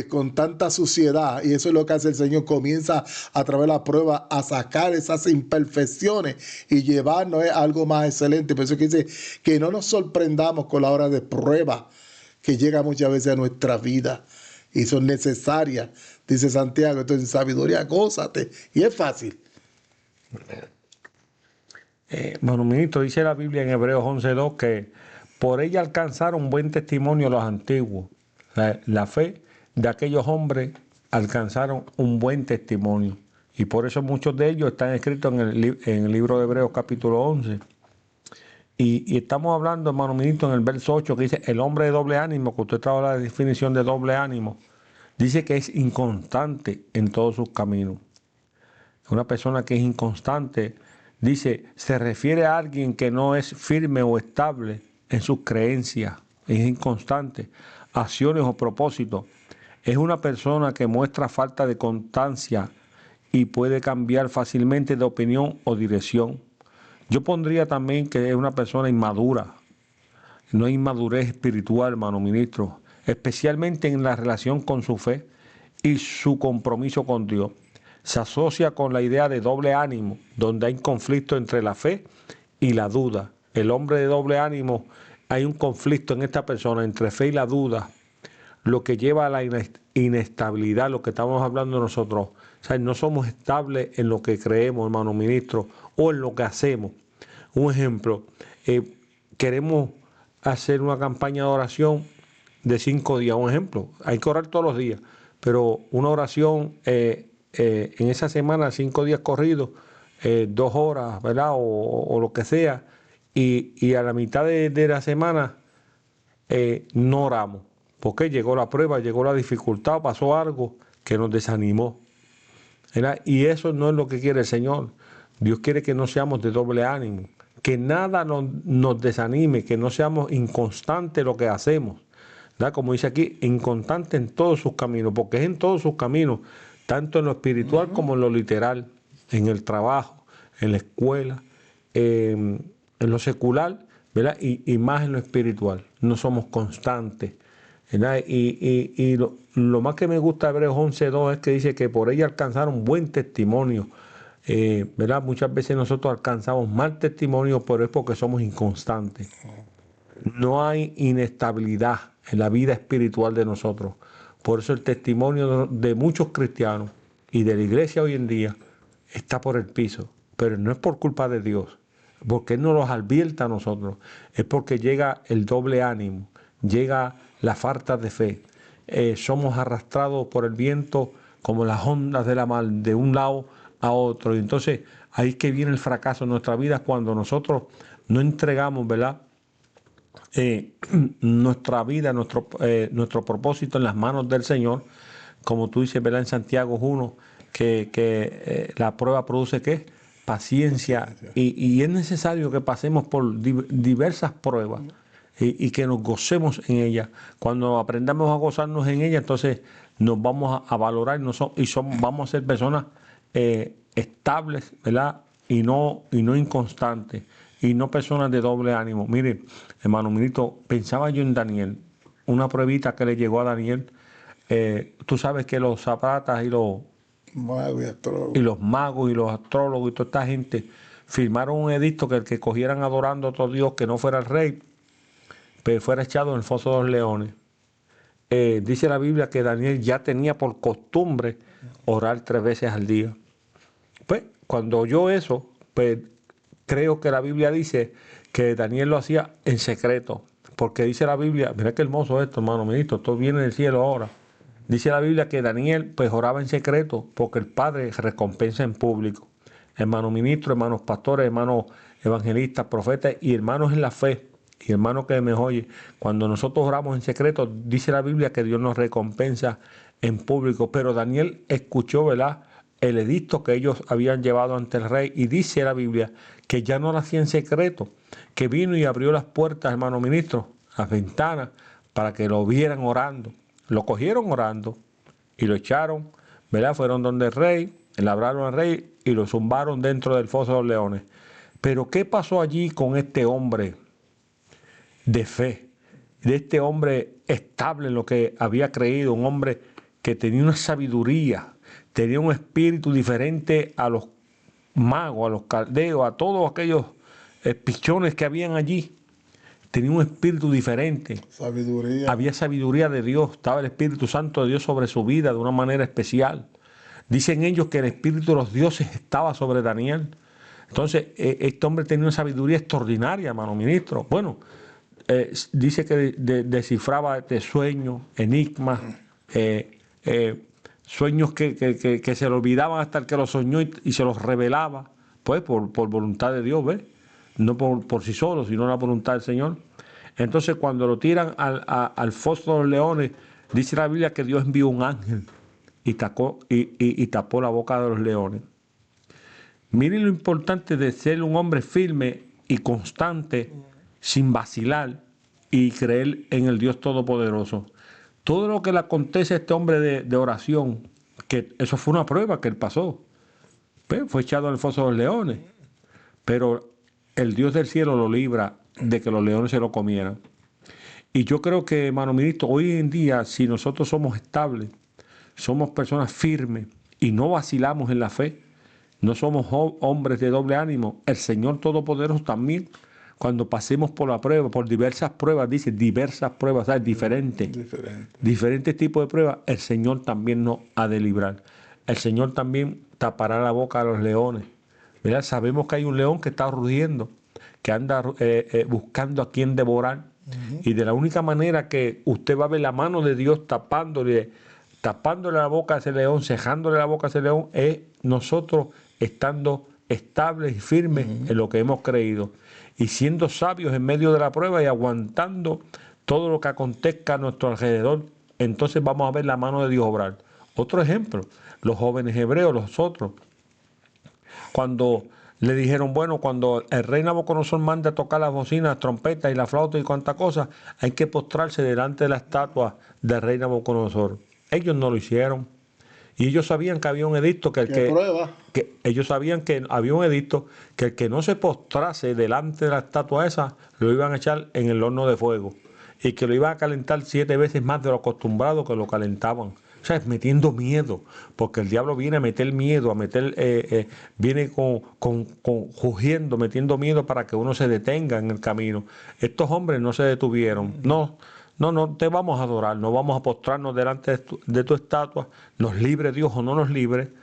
Speaker 2: con tanta suciedad, y eso es lo que hace el Señor, comienza a través de la prueba a sacar esas imperfecciones y llevarnos a algo más excelente. Por eso que dice que no nos sorprendamos con la hora de prueba que llega muchas veces a nuestra vida y son necesarias, dice Santiago. Entonces, sabiduría, gózate, y es fácil.
Speaker 1: Bueno, ministro, dice la Biblia en Hebreos 11:2 que por ella alcanzaron buen testimonio los antiguos. La fe de aquellos hombres alcanzaron un buen testimonio. Y por eso muchos de ellos están escritos en el libro de Hebreos capítulo 11. Y estamos hablando, hermano ministro, en el verso 8, que dice, el hombre de doble ánimo, que usted trajo la definición de doble ánimo, dice que es inconstante en todos sus caminos. Una persona que es inconstante, dice, se refiere a alguien que no es firme o estable en sus creencias, es inconstante, acciones o propósitos. Es una persona que muestra falta de constancia y puede cambiar fácilmente de opinión o dirección. Yo pondría también que es una persona inmadura. No hay inmadurez espiritual, hermano ministro, especialmente en la relación con su fe y su compromiso con Dios. Se asocia con la idea de doble ánimo, donde hay conflicto entre la fe y la duda. El hombre de doble ánimo, hay un conflicto en esta persona entre fe y la duda, lo que lleva a la inestabilidad, lo que estamos hablando nosotros. O sea, no somos estables en lo que creemos, hermano ministro, o en lo que hacemos. Un ejemplo, queremos hacer una campaña de oración de 5 días, un ejemplo. Hay que orar todos los días, pero una oración en esa semana, 5 días corridos, 2 horas, ¿verdad? O lo que sea, y a la mitad de la semana no oramos. Porque llegó la prueba, llegó la dificultad, pasó algo que nos desanimó, ¿verdad? Y eso no es lo que quiere el Señor. Dios quiere que no seamos de doble ánimo, que nada nos desanime, que no seamos inconstantes en lo que hacemos, ¿verdad? Como dice aquí, inconstante en todos sus caminos, porque es en todos sus caminos, tanto en lo espiritual como en lo literal, en el trabajo, en la escuela, en lo secular, ¿verdad? Y más en lo espiritual. No somos constantes, ¿verdad? Y lo más que me gusta de Hebreos 11:2 es que dice que por ella alcanzaron buen testimonio. ¿Verdad? Muchas veces nosotros alcanzamos mal testimonio, pero es porque somos inconstantes. No hay inestabilidad en la vida espiritual de nosotros. Por eso el testimonio de muchos cristianos y de la iglesia hoy en día está por el piso. Pero no es por culpa de Dios, porque Él nos los advierte a nosotros. Es porque llega el doble ánimo, llega la falta de fe. Somos arrastrados por el viento como las ondas de la mar, de un lado a otro. Y entonces ahí es que viene el fracaso en nuestra vida, cuando nosotros no entregamos, ¿verdad? Nuestra vida, nuestro propósito en las manos del Señor, como tú dices, ¿verdad? En Santiago 1, que la prueba produce ¿qué? Paciencia. Y es necesario que pasemos por diversas pruebas y que nos gocemos en ellas. Cuando aprendamos a gozarnos en ellas, entonces nos vamos a valorar vamos a ser personas estables, ¿verdad? Y no inconstantes, y no personas de doble ánimo. Mire, hermano ministro, pensaba yo en Daniel, una pruebita que le llegó a Daniel. Tú sabes que los zapatas y los magos y los astrólogos y toda esta gente firmaron un edicto que el que cogieran adorando a otro Dios que no fuera el rey, pero fuera echado en el foso de los leones. Dice la Biblia que Daniel ya tenía por costumbre orar 3 veces al día. Pues cuando oyó eso, pues creo que la Biblia dice que Daniel lo hacía en secreto, porque dice la Biblia, mira qué hermoso esto, hermano ministro, esto viene del cielo ahora. Dice la Biblia que Daniel pues oraba en secreto porque el Padre recompensa en público. Hermano ministro, hermanos pastores, hermanos evangelistas, profetas y hermanos en la fe, y hermanos que me oye, cuando nosotros oramos en secreto, dice la Biblia que Dios nos recompensa en público. Pero Daniel escuchó, ¿verdad?, el edicto que ellos habían llevado ante el rey, y dice la Biblia que ya no lo hacía en secreto, que vino y abrió las puertas, hermano ministro, las ventanas, para que lo vieran orando. Lo cogieron orando y lo echaron, ¿verdad? Fueron donde el rey, le hablaron al rey y lo zumbaron dentro del foso de los leones. Pero ¿qué pasó allí con este hombre de fe, de este hombre estable en lo que había creído, un hombre que tenía una sabiduría, tenía un espíritu diferente a los magos, a los caldeos, a todos aquellos pichones que habían allí? Tenía un espíritu diferente.
Speaker 2: Sabiduría.
Speaker 1: Había sabiduría de Dios, estaba el Espíritu Santo de Dios sobre su vida de una manera especial. Dicen ellos que el espíritu de los dioses estaba sobre Daniel. Entonces, este hombre tenía una sabiduría extraordinaria, hermano ministro. Bueno, dice que descifraba de sueños, enigmas, sueños que se le olvidaban hasta el que los soñó y se los revelaba, pues por voluntad de Dios, ¿ves? No por sí solo, sino la voluntad del Señor. Entonces cuando lo tiran al foso de los leones, dice la Biblia que Dios envió un ángel y tapó la boca de los leones. Miren lo importante de ser un hombre firme y constante, sin vacilar y creer en el Dios Todopoderoso. Todo lo que le acontece a este hombre de oración, que eso fue una prueba que él pasó, pues, fue echado al foso de los leones, pero el Dios del cielo lo libra de que los leones se lo comieran. Y yo creo que, hermano ministro, hoy en día, si nosotros somos estables, somos personas firmes y no vacilamos en la fe, no somos hombres de doble ánimo, el Señor Todopoderoso también, cuando pasemos por la prueba, por diversas pruebas, dice diversas pruebas, ¿sabes? Diferentes tipos de pruebas, el Señor también nos ha de librar. El Señor también tapará la boca a los leones. ¿Verdad? Sabemos que hay un león que está rugiendo, que anda buscando a quien devorar. Y de la única manera que usted va a ver la mano de Dios tapándole la boca a ese león, cejándole la boca a ese león, es nosotros estando estables y firmes en lo que hemos creído y siendo sabios en medio de la prueba y aguantando todo lo que acontezca a nuestro alrededor. Entonces vamos a ver la mano de Dios obrar. Otro ejemplo, los jóvenes hebreos, los otros, cuando le dijeron, bueno, cuando el rey Nabucodonosor manda a tocar las bocinas, trompetas y la flauta y cuantas cosas, hay que postrarse delante de la estatua del rey Nabucodonosor. Ellos no lo hicieron. Y ellos sabían que había un edicto ellos sabían que había un edicto que el que no se postrase delante de la estatua esa, lo iban a echar en el horno de fuego. Y que lo iban a calentar 7 veces más de lo acostumbrado que lo calentaban. O sea, metiendo miedo, porque el diablo viene a meter miedo, viene rugiendo, metiendo miedo para que uno se detenga en el camino. Estos hombres no se detuvieron, no te vamos a adorar, no vamos a postrarnos delante de tu estatua, nos libre Dios o no nos libre,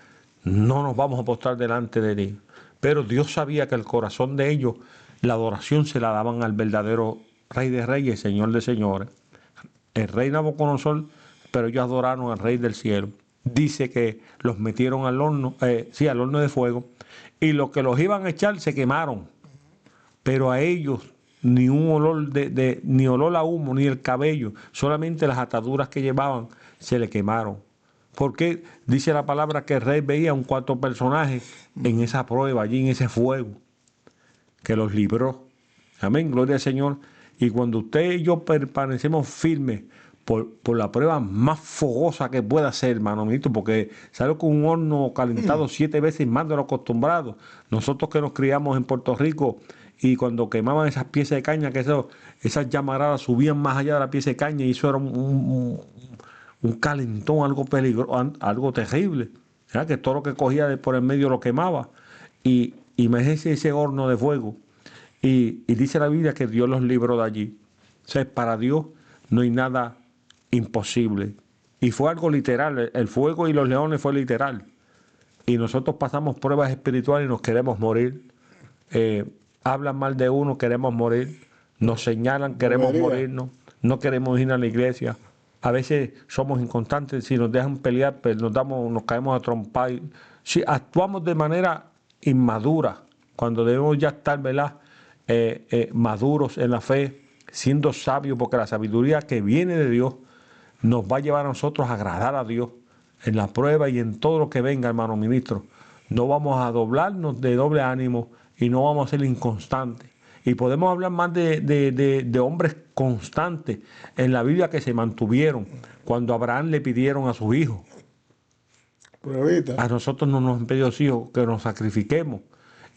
Speaker 1: no nos vamos a postrar delante de ti. Pero Dios sabía que el corazón de ellos, la adoración se la daban al verdadero Rey de Reyes, Señor de Señores. El rey Nabucodonosor, pero ellos adoraron al Rey del cielo. Dice que los metieron al horno, al horno de fuego, y los que los iban a echar se quemaron. Pero a ellos ni un olor ni olor a humo, ni el cabello, solamente las ataduras que llevaban se le quemaron. Porque dice la palabra que el rey veía un cuarto personaje en esa prueba, allí en ese fuego, que los libró. Amén, gloria al Señor. Y cuando usted y yo permanecemos firmes por la prueba más fogosa que pueda ser, hermano ministro, porque sale con un horno calentado 7 veces más de lo acostumbrado. Nosotros que nos criamos en Puerto Rico y cuando quemaban esas piezas de caña, esas llamaradas subían más allá de la pieza de caña y eso era un calentón, algo peligroso, algo terrible. ¿Verdad? Que todo lo que cogía por el medio lo quemaba. Y imagínese ese horno de fuego. Y dice la Biblia que Dios los libró de allí. O sea, para Dios no hay nada imposible. Y fue algo literal. El fuego y los leones fue literal. Y nosotros pasamos pruebas espirituales y nos queremos morir. Hablan mal de uno, queremos morir. Nos señalan, queremos morirnos. No queremos ir a la iglesia. A veces somos inconstantes. Si nos dejan pelear, pues nos caemos a trompar. Si actuamos de manera inmadura, cuando debemos ya estar, ¿verdad? Maduros en la fe, siendo sabios, porque la sabiduría que viene de Dios nos va a llevar a nosotros a agradar a Dios en la prueba y en todo lo que venga, hermano ministro. No vamos a doblarnos de doble ánimo y no vamos a ser inconstantes. Y podemos hablar más de hombres constantes en la Biblia que se mantuvieron cuando Abraham le pidieron a su hijo. A nosotros no nos han pedido hijos que nos sacrifiquemos.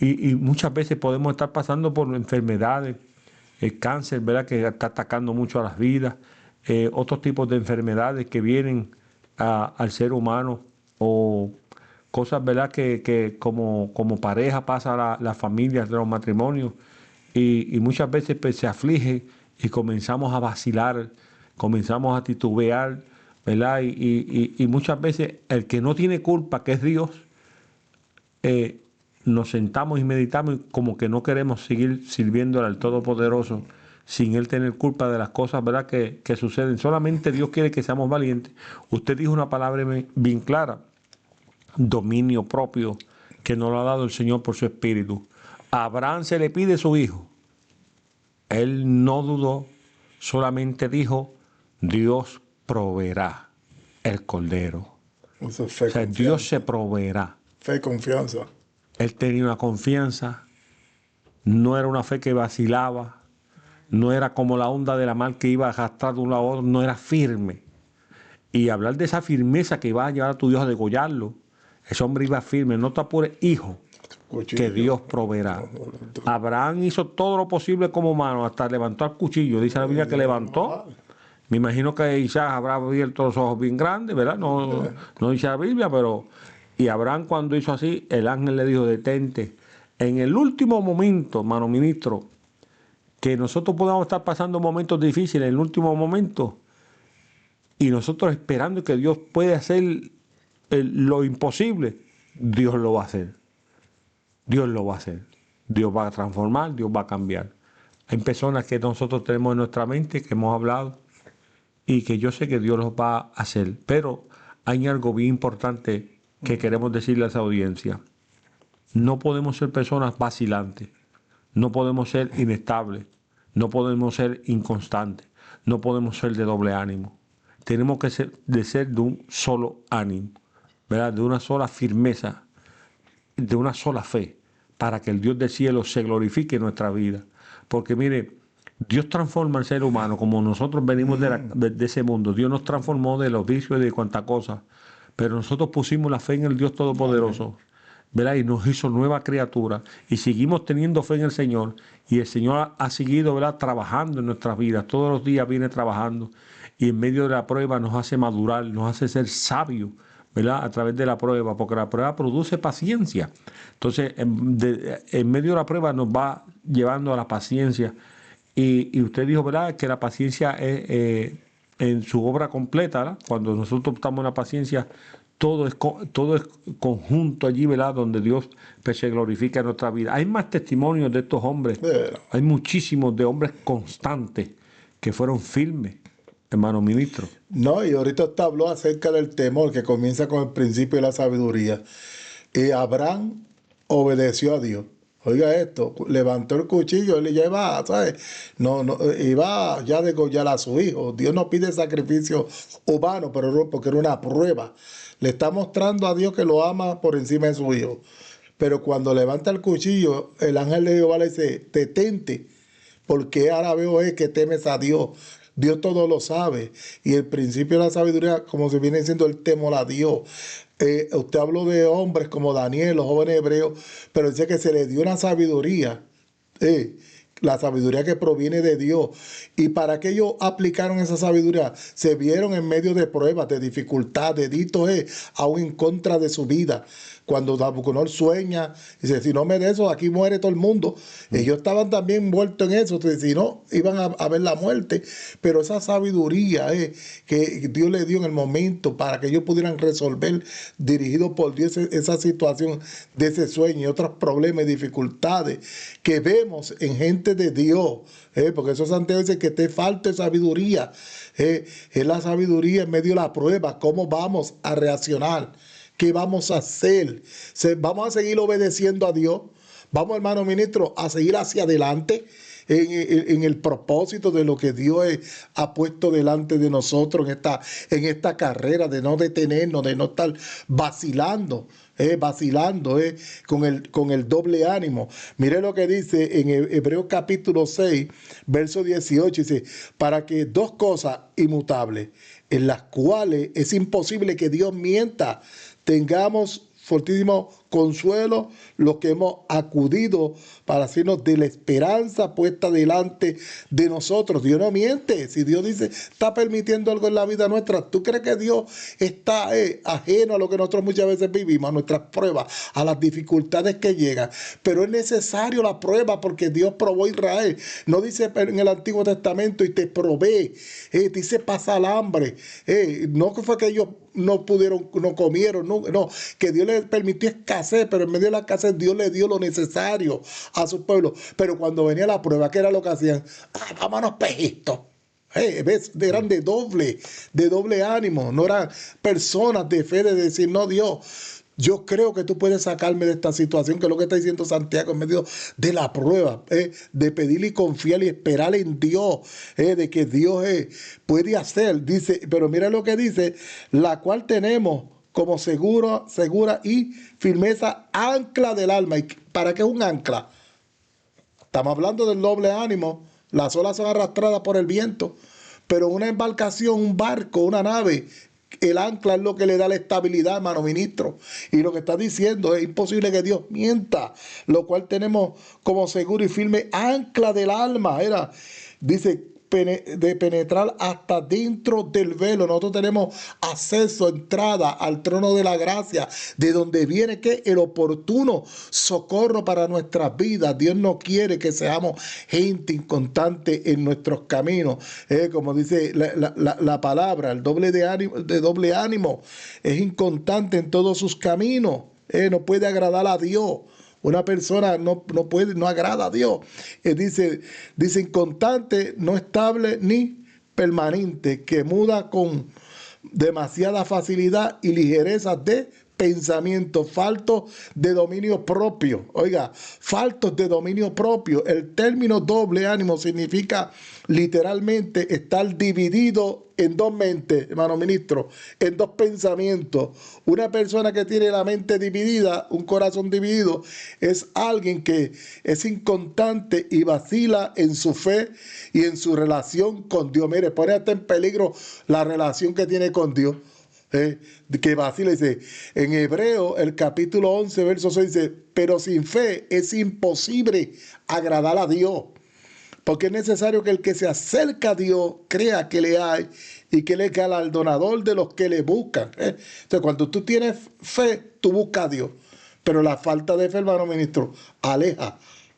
Speaker 1: Y muchas veces podemos estar pasando por enfermedades, el cáncer, ¿verdad? Que está atacando mucho a las vidas, otros tipos de enfermedades que vienen al ser humano, o cosas, ¿verdad? Que como pareja pasa a las familias de los matrimonios, y muchas veces pues, se aflige y comenzamos a vacilar, comenzamos a titubear, ¿verdad? Y muchas veces el que no tiene culpa, que es Dios, nos sentamos y meditamos y como que no queremos seguir sirviéndole al Todopoderoso, sin él tener culpa de las cosas, ¿verdad?, que suceden. Solamente Dios quiere que seamos valientes. Usted dijo una palabra bien clara: dominio propio, que nos lo ha dado el Señor por su Espíritu. A Abraham se le pide su hijo. Él no dudó, solamente dijo: Dios proveerá el cordero.
Speaker 2: Eso es fe,
Speaker 1: O sea,
Speaker 2: confianza.
Speaker 1: Dios se proveerá.
Speaker 2: Fe y confianza.
Speaker 1: Él tenía una confianza, no era una fe que vacilaba, no era como la onda de la mar que iba a arrastrar de un lado a otro, no, era firme. Y hablar de esa firmeza que iba a llevar a tu Dios a degollarlo, ese hombre iba firme. No te apures, hijo,
Speaker 2: Cuchillo.
Speaker 1: que Dios proveerá. Abraham hizo todo lo posible como humano, hasta levantó el cuchillo. Dice la Biblia que levantó. Me imagino que Isaac habrá abierto los ojos bien grandes, ¿verdad? No dice la Biblia, pero... Y Abraham, cuando hizo así, el ángel le dijo: detente. En el último momento, hermano ministro, que nosotros podamos estar pasando momentos difíciles, en el último momento, y nosotros esperando que Dios puede hacer lo imposible, Dios lo va a hacer. Dios lo va a hacer. Dios va a transformar, Dios va a cambiar. Hay personas que nosotros tenemos en nuestra mente, que hemos hablado, y que yo sé que Dios los va a hacer. Pero hay algo bien importante que queremos decirle a esa audiencia. No podemos ser personas vacilantes. No podemos ser inestables. No podemos ser inconstantes. No podemos ser de doble ánimo. Tenemos que ser de un solo ánimo, ¿verdad? De una sola firmeza, de una sola fe, para que el Dios del cielo se glorifique en nuestra vida. Porque mire, Dios transforma al ser humano, como nosotros venimos de ese mundo. Dios nos transformó de los vicios y de cuanta cosa, pero nosotros pusimos la fe en el Dios Todopoderoso, ¿verdad? Y nos hizo nueva criatura, y seguimos teniendo fe en el Señor, y el Señor ha seguido, ¿verdad?, trabajando en nuestras vidas. Todos los días viene trabajando, y en medio de la prueba nos hace madurar, nos hace ser sabios, ¿verdad?, a través de la prueba, porque la prueba produce paciencia. Entonces, en medio de la prueba nos va llevando a la paciencia. Y usted dijo, ¿verdad?, que la paciencia es en su obra completa, ¿verdad? Cuando nosotros estamos en la paciencia, todo es conjunto allí, ¿verdad?, donde Dios pues, se glorifica en nuestra vida. Hay más testimonios de estos hombres. Hay muchísimos de hombres constantes que fueron firmes, hermano ministro.
Speaker 2: No, y ahorita usted habló acerca del temor que comienza con el principio de la sabiduría. Y Abraham obedeció a Dios. Oiga esto, levantó el cuchillo, él ya iba, ¿sabes? Iba ya a degollar a su hijo. Dios no pide sacrificio humano, pero porque era una prueba. Le está mostrando a Dios que lo ama por encima de su hijo. Pero cuando levanta el cuchillo, el ángel de Jehová le dice: detente, porque ahora veo que temes a Dios. Dios todo lo sabe. Y el principio de la sabiduría, como se viene diciendo, el temor a Dios. Usted habló de hombres como Daniel, los jóvenes hebreos, pero dice que se les dio una sabiduría. La sabiduría que proviene de Dios. Y para que ellos aplicaron esa sabiduría, se vieron en medio de pruebas, de dificultades, aún en contra de su vida. Cuando Nabucodonosor sueña, dice: si no me de eso, aquí muere todo el mundo. Ellos estaban también envueltos en eso, si no, iban a ver la muerte. Pero esa sabiduría que Dios le dio en el momento para que ellos pudieran resolver, dirigido por Dios, esa situación de ese sueño y otros problemas y dificultades que vemos en gente de Dios. Porque eso Santiago dice que te falta sabiduría. Es la sabiduría en medio de la prueba. ¿Cómo vamos a reaccionar? ¿Qué vamos a hacer? ¿Vamos a seguir obedeciendo a Dios? Vamos, hermano ministro, a seguir hacia adelante en el propósito de lo que Dios ha puesto delante de nosotros en esta carrera, de no detenernos, de no estar vacilando con el doble ánimo. Mire lo que dice en Hebreos capítulo 6, verso 18, dice: para que dos cosas inmutables, en las cuales es imposible que Dios mienta, tengamos fortísimo consuelo los que hemos acudido para hacernos de la esperanza puesta delante de nosotros. Dios no miente. Si Dios dice, está permitiendo algo en la vida nuestra, ¿tú crees que Dios está ajeno a lo que nosotros muchas veces vivimos, a nuestras pruebas, a las dificultades que llegan? Pero es necesario la prueba porque Dios probó a Israel. No dice en el Antiguo Testamento y te probé, dice pasa el hambre. No fue que ellos no comieron, no, que Dios les permitió escapar escasez, pero en medio de la escasez Dios le dio lo necesario a su pueblo. Pero cuando venía la prueba, ¿qué era lo que hacían? Vámonos pejitos. ¿Ves? Eran de doble ánimo, no eran personas de fe de decir, no, Dios, yo creo que tú puedes sacarme de esta situación, que es lo que está diciendo Santiago en medio de la prueba, de pedirle y confiar y esperar en Dios, de que Dios puede hacer. Dice, pero mira lo que dice, la cual tenemos como segura y firmeza ancla del alma. ¿Y para qué es un ancla? Estamos hablando del doble ánimo. Las olas son arrastradas por el viento, pero una embarcación, un barco, una nave, el ancla es lo que le da la estabilidad, hermano ministro. Y lo que está diciendo es imposible que Dios mienta, lo cual tenemos como seguro y firme ancla del alma. Dice, de penetrar hasta dentro del velo. Nosotros tenemos acceso, entrada al trono de la gracia, de donde viene que el oportuno socorro para nuestras vidas. Dios no quiere que seamos gente inconstante en nuestros caminos. Como dice la palabra, el doble ánimo es inconstante en todos sus caminos. No puede agradar a Dios. Una persona no puede, no agrada a Dios. Dice inconstante, no estable ni permanente, que muda con demasiada facilidad y ligereza de pensamiento, faltos de dominio propio. Oiga, faltos de dominio propio. El término doble ánimo significa literalmente estar dividido en dos mentes, hermano ministro, en dos pensamientos. Una persona que tiene la mente dividida, un corazón dividido, es alguien que es inconstante y vacila en su fe y en su relación con Dios. Mire, pone hasta en peligro la relación que tiene con Dios. Que vacila, dice en Hebreo el capítulo 11 verso 6, dice, pero sin fe es imposible agradar a Dios, porque es necesario que el que se acerca a Dios crea que le hay y que Él es galardonador de los que le buscan. Entonces, cuando tú tienes fe, tú buscas a Dios, pero la falta de fe, hermano ministro, aleja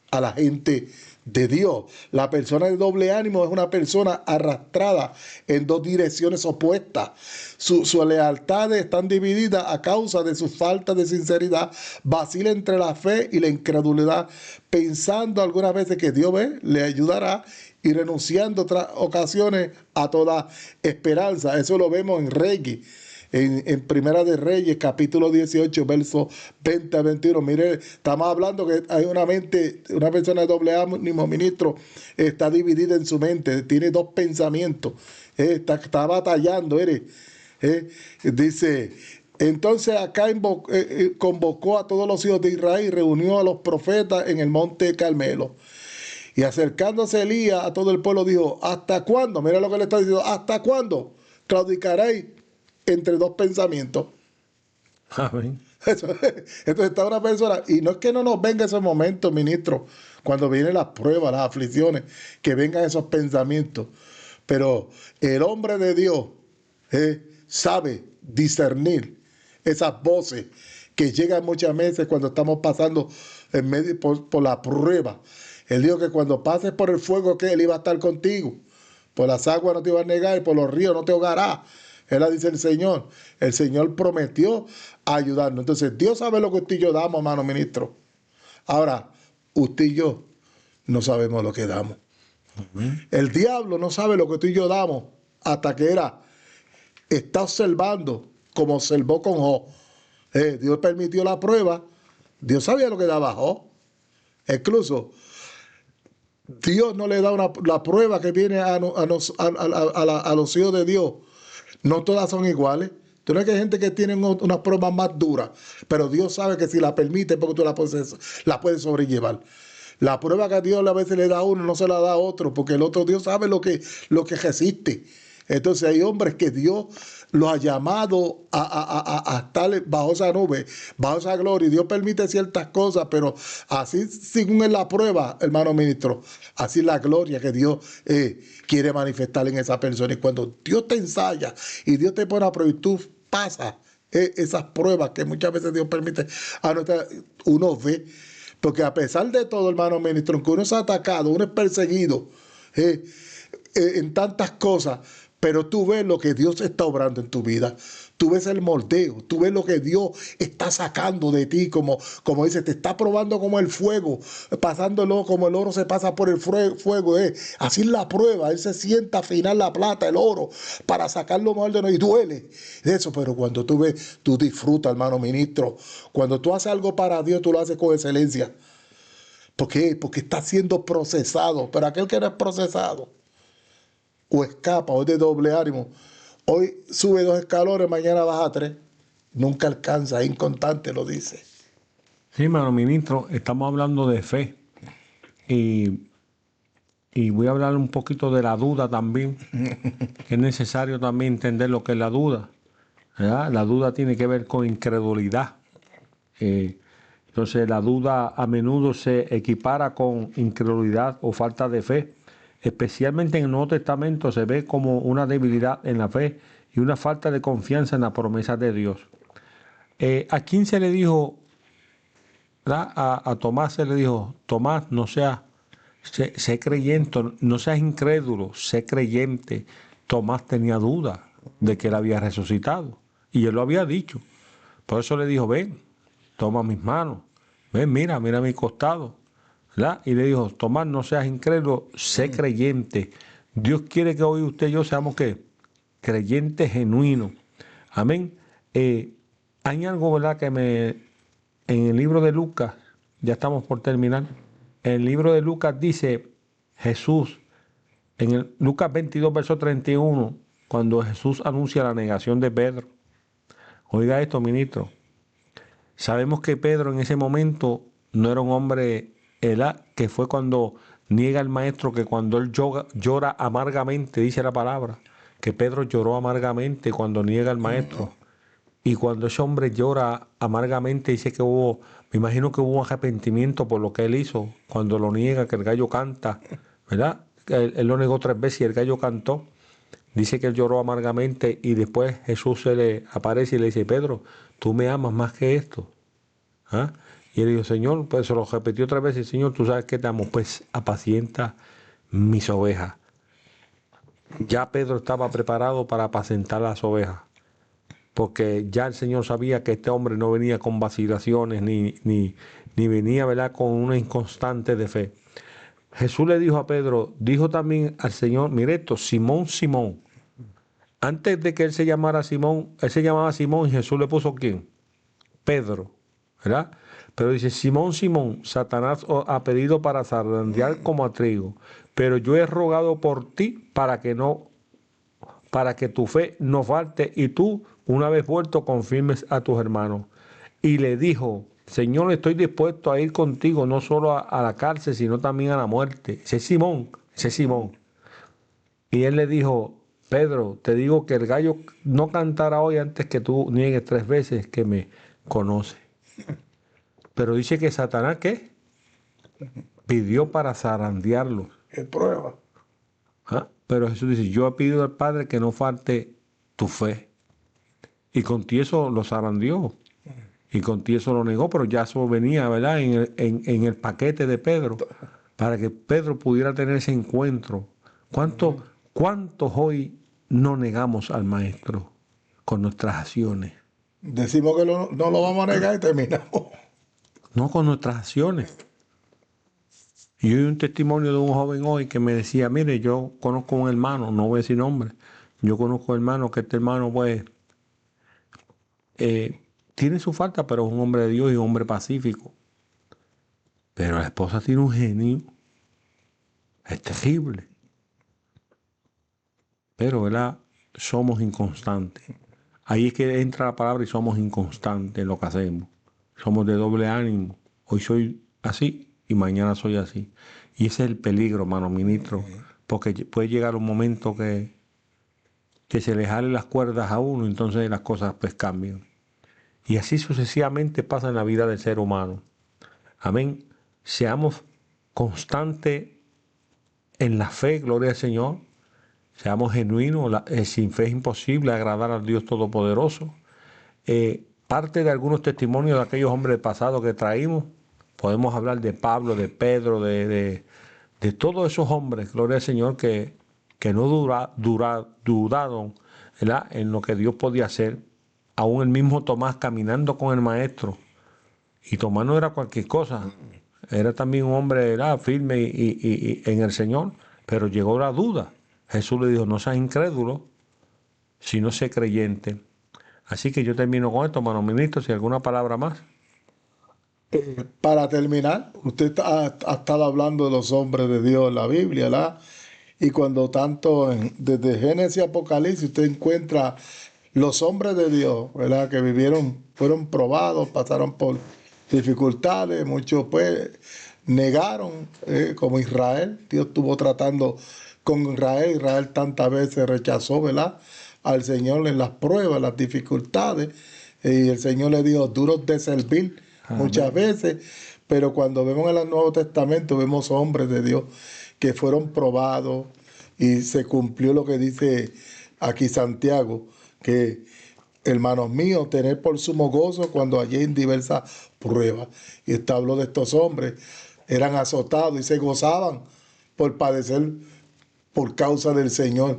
Speaker 2: a la gente de Dios. La persona de doble ánimo es una persona arrastrada en dos direcciones opuestas. Sus lealtades están divididas a causa de su falta de sinceridad. Vacila entre la fe y la incredulidad, pensando algunas veces que Dios le ayudará y renunciando otras ocasiones a toda esperanza. Eso lo vemos en Reyes. En Primera de Reyes, capítulo 18, versos 20 a 21. Mire, estamos hablando que hay una persona de doble ánimo, ministro, está dividida en su mente, tiene dos pensamientos, está batallando, dice, entonces acá convocó a todos los hijos de Israel y reunió a los profetas en el monte Carmelo. Y acercándose Elías a todo el pueblo dijo, ¿hasta cuándo? Mira lo que le está diciendo, ¿hasta cuándo claudicaréis entre dos pensamientos?
Speaker 1: Amén.
Speaker 2: Entonces está una persona, y no es que no nos venga ese momento, ministro, cuando vienen las pruebas, las aflicciones, que vengan esos pensamientos, pero el hombre de Dios sabe discernir esas voces que llegan muchas veces cuando estamos pasando en medio por la prueba. Él dijo que cuando pases por el fuego, que Él iba a estar contigo, por las aguas no te iba a negar y por los ríos no te ahogará. Él dice el Señor. El Señor prometió ayudarnos. Entonces, Dios sabe lo que usted y yo damos, hermano ministro. Ahora, usted y yo no sabemos lo que damos. El diablo no sabe lo que tú y yo damos hasta que está observando, como observó con Job. Dios permitió la prueba. Dios sabía lo que daba Job. Incluso, Dios no le da la prueba que viene a los hijos de Dios. No todas son iguales. Tú no es que hay gente que tiene unas pruebas más duras, pero Dios sabe que si la permite, porque tú la puedes sobrellevar. La prueba que a Dios a veces le da a uno, no se la da a otro, porque el otro Dios sabe lo que resiste. Entonces hay hombres que Dios los ha llamado a estar bajo esa nube, bajo esa gloria, y Dios permite ciertas cosas, pero así, según en la prueba, hermano ministro, así es la gloria que Dios quiere manifestar en esa persona. Y cuando Dios te ensaya y Dios te pone a prueba y tú pasas esas pruebas que muchas veces Dios permite uno ve, porque a pesar de todo, hermano ministro, aunque uno es atacado, uno es perseguido en tantas cosas, pero tú ves lo que Dios está obrando en tu vida. Tú ves el moldeo, tú ves lo que Dios está sacando de ti, como dice, te está probando como el fuego, pasándolo como el oro se pasa por el fuego. Así es la prueba, Él se sienta a afinar la plata, el oro, para sacar lo mejor de nosotros, y duele eso, pero cuando tú ves, tú disfrutas, hermano ministro. Cuando tú haces algo para Dios, tú lo haces con excelencia. ¿Por qué? Porque está siendo procesado, pero aquel que no es procesado, o escapa, o es de doble ánimo, hoy sube 2 escalones, mañana baja 3. Nunca alcanza, es inconstante, lo dice.
Speaker 1: Sí, hermano ministro, estamos hablando de fe. Y voy a hablar un poquito de la duda también, que es necesario también entender lo que es la duda, ¿verdad? La duda tiene que ver con incredulidad. Entonces la duda a menudo se equipara con incredulidad o falta de fe. Especialmente en el Nuevo Testamento se ve como una debilidad en la fe y una falta de confianza en la promesa de Dios. ¿A quién se le dijo, ¿verdad? A Tomás se le dijo, Tomás, no seas, sé creyente, no seas incrédulo, sé creyente. Tomás tenía duda de que él había resucitado y él lo había dicho. Por eso le dijo, ven, toma mis manos, ven, mira mi costado, ¿verdad? Y le dijo, Tomás, no seas incrédulo, sé creyente. Dios quiere que hoy usted y yo seamos, ¿qué? Creyentes genuinos. Amén. Hay algo, ¿verdad? En el libro de Lucas, ya estamos por terminar, en el libro de Lucas dice Jesús, en el Lucas 22, verso 31, cuando Jesús anuncia la negación de Pedro. Oiga esto, ministro. Sabemos que Pedro en ese momento no era un hombre, que fue cuando niega al maestro, que cuando él llora amargamente, dice la palabra, que Pedro lloró amargamente cuando niega al maestro. Y cuando ese hombre llora amargamente, dice que me imagino que hubo un arrepentimiento por lo que él hizo, cuando lo niega, que el gallo canta, ¿verdad? Él lo negó 3 veces y el gallo cantó. Dice que él lloró amargamente y después Jesús se le aparece y le dice, Pedro, tú me amas más que esto. ¿Ah? Y él dijo, Señor, pues se lo repitió 3 veces, Señor, tú sabes que te amo, pues apacienta mis ovejas. Ya Pedro estaba preparado para apacentar las ovejas, porque ya el Señor sabía que este hombre no venía con vacilaciones, ni venía, ¿verdad?, con una inconstante de fe. Jesús le dijo a Pedro, dijo también al Señor, mire esto, Simón, Simón. Antes de que él se llamara Simón, él se llamaba Simón y Jesús le puso ¿quién? Pedro, ¿verdad? Pero dice, Simón, Simón, Satanás os ha pedido para zarandear como a trigo, pero yo he rogado por ti para que tu fe no falte y tú, una vez vuelto, confirmes a tus hermanos. Y le dijo, Señor, estoy dispuesto a ir contigo, no solo a la cárcel, sino también a la muerte. Ese es Simón. Y él le dijo, Pedro, te digo que el gallo no cantará hoy antes que tú niegues 3 veces que me conoces. Pero dice que Satanás, ¿qué? Pidió para zarandearlo.
Speaker 2: Es prueba.
Speaker 1: ¿Ah? Pero Jesús dice, yo he pedido al Padre que no falte tu fe. Y con eso lo zarandeó. Y con eso lo negó, pero ya eso venía, ¿verdad? En el paquete de Pedro, para que Pedro pudiera tener ese encuentro. ¿Cuántos hoy no negamos al Maestro con nuestras acciones?
Speaker 2: Decimos que no lo vamos a negar y terminamos.
Speaker 1: No, con nuestras acciones. Y yo oí un testimonio de un joven hoy que me decía, mire, yo conozco un hermano, no voy a decir nombre, yo conozco un hermano que este hermano pues tiene su falta, pero es un hombre de Dios y un hombre pacífico. Pero la esposa tiene un genio, es terrible. Pero, ¿verdad? Somos inconstantes. Ahí es que entra la palabra y somos inconstantes en lo que hacemos. Somos de doble ánimo. Hoy soy así y mañana soy así. Y ese es el peligro, hermano ministro, porque puede llegar un momento que se le jalen las cuerdas a uno, entonces las cosas pues cambian. Y así sucesivamente pasa en la vida del ser humano. Amén. Seamos constantes en la fe, gloria al Señor. Seamos genuinos. Sin fe es imposible agradar al Dios Todopoderoso. Parte de algunos testimonios de aquellos hombres pasados que traímos, podemos hablar de Pablo, de Pedro, de todos esos hombres, gloria al Señor, que que no dudaron, ¿verdad?, en lo que Dios podía hacer. Aún el mismo Tomás caminando con el maestro. Y Tomás no era cualquier cosa. Era también un hombre, ¿verdad?, firme y en el Señor. Pero llegó la duda. Jesús le dijo, no seas incrédulo, sino sé creyente. Así que yo termino con esto, hermano ministro, si alguna palabra más.
Speaker 2: Para terminar, usted ha estado hablando de los hombres de Dios en la Biblia, ¿verdad? Y cuando tanto desde Génesis y Apocalipsis usted encuentra los hombres de Dios, ¿verdad?, que vivieron, fueron probados, pasaron por dificultades, muchos pues negaron, como Israel. Dios estuvo tratando con Israel. Israel tantas veces rechazó, ¿verdad?, al Señor en las pruebas, las dificultades. Y el Señor le dijo, duros de servir muchas veces. Pero cuando vemos en el Nuevo Testamento, vemos hombres de Dios que fueron probados y se cumplió lo que dice aquí Santiago, que hermanos míos, tener por sumo gozo cuando halléis diversas pruebas. Y esto habló de estos hombres, eran azotados y se gozaban por padecer por causa del Señor.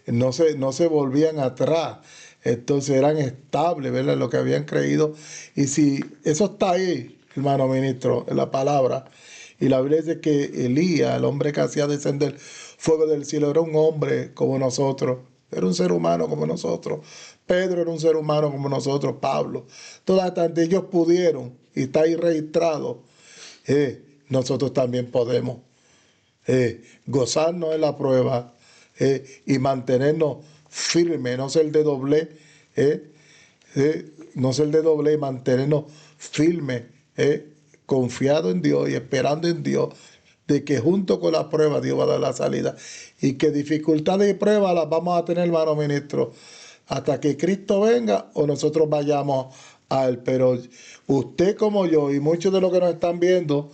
Speaker 2: No se volvían atrás. Entonces eran estables, ¿verdad?, en lo que habían creído. Y si eso está ahí, hermano ministro, en la palabra, y la Biblia dice que Elías, el hombre que hacía descender fuego del cielo, era un hombre como nosotros, era un ser humano como nosotros. Pedro era un ser humano como nosotros, Pablo. Todas estas, ellos pudieron, y está ahí registrado, nosotros también podemos gozarnos en la prueba y mantenernos firmes, no ser de doble, no ser de doble y mantenernos firmes, confiado en Dios y esperando en Dios de que junto con la prueba Dios va a dar la salida y que dificultades y pruebas las vamos a tener, hermano ministro, hasta que Cristo venga o nosotros vayamos a Él. Pero usted como yo y muchos de los que nos están viendo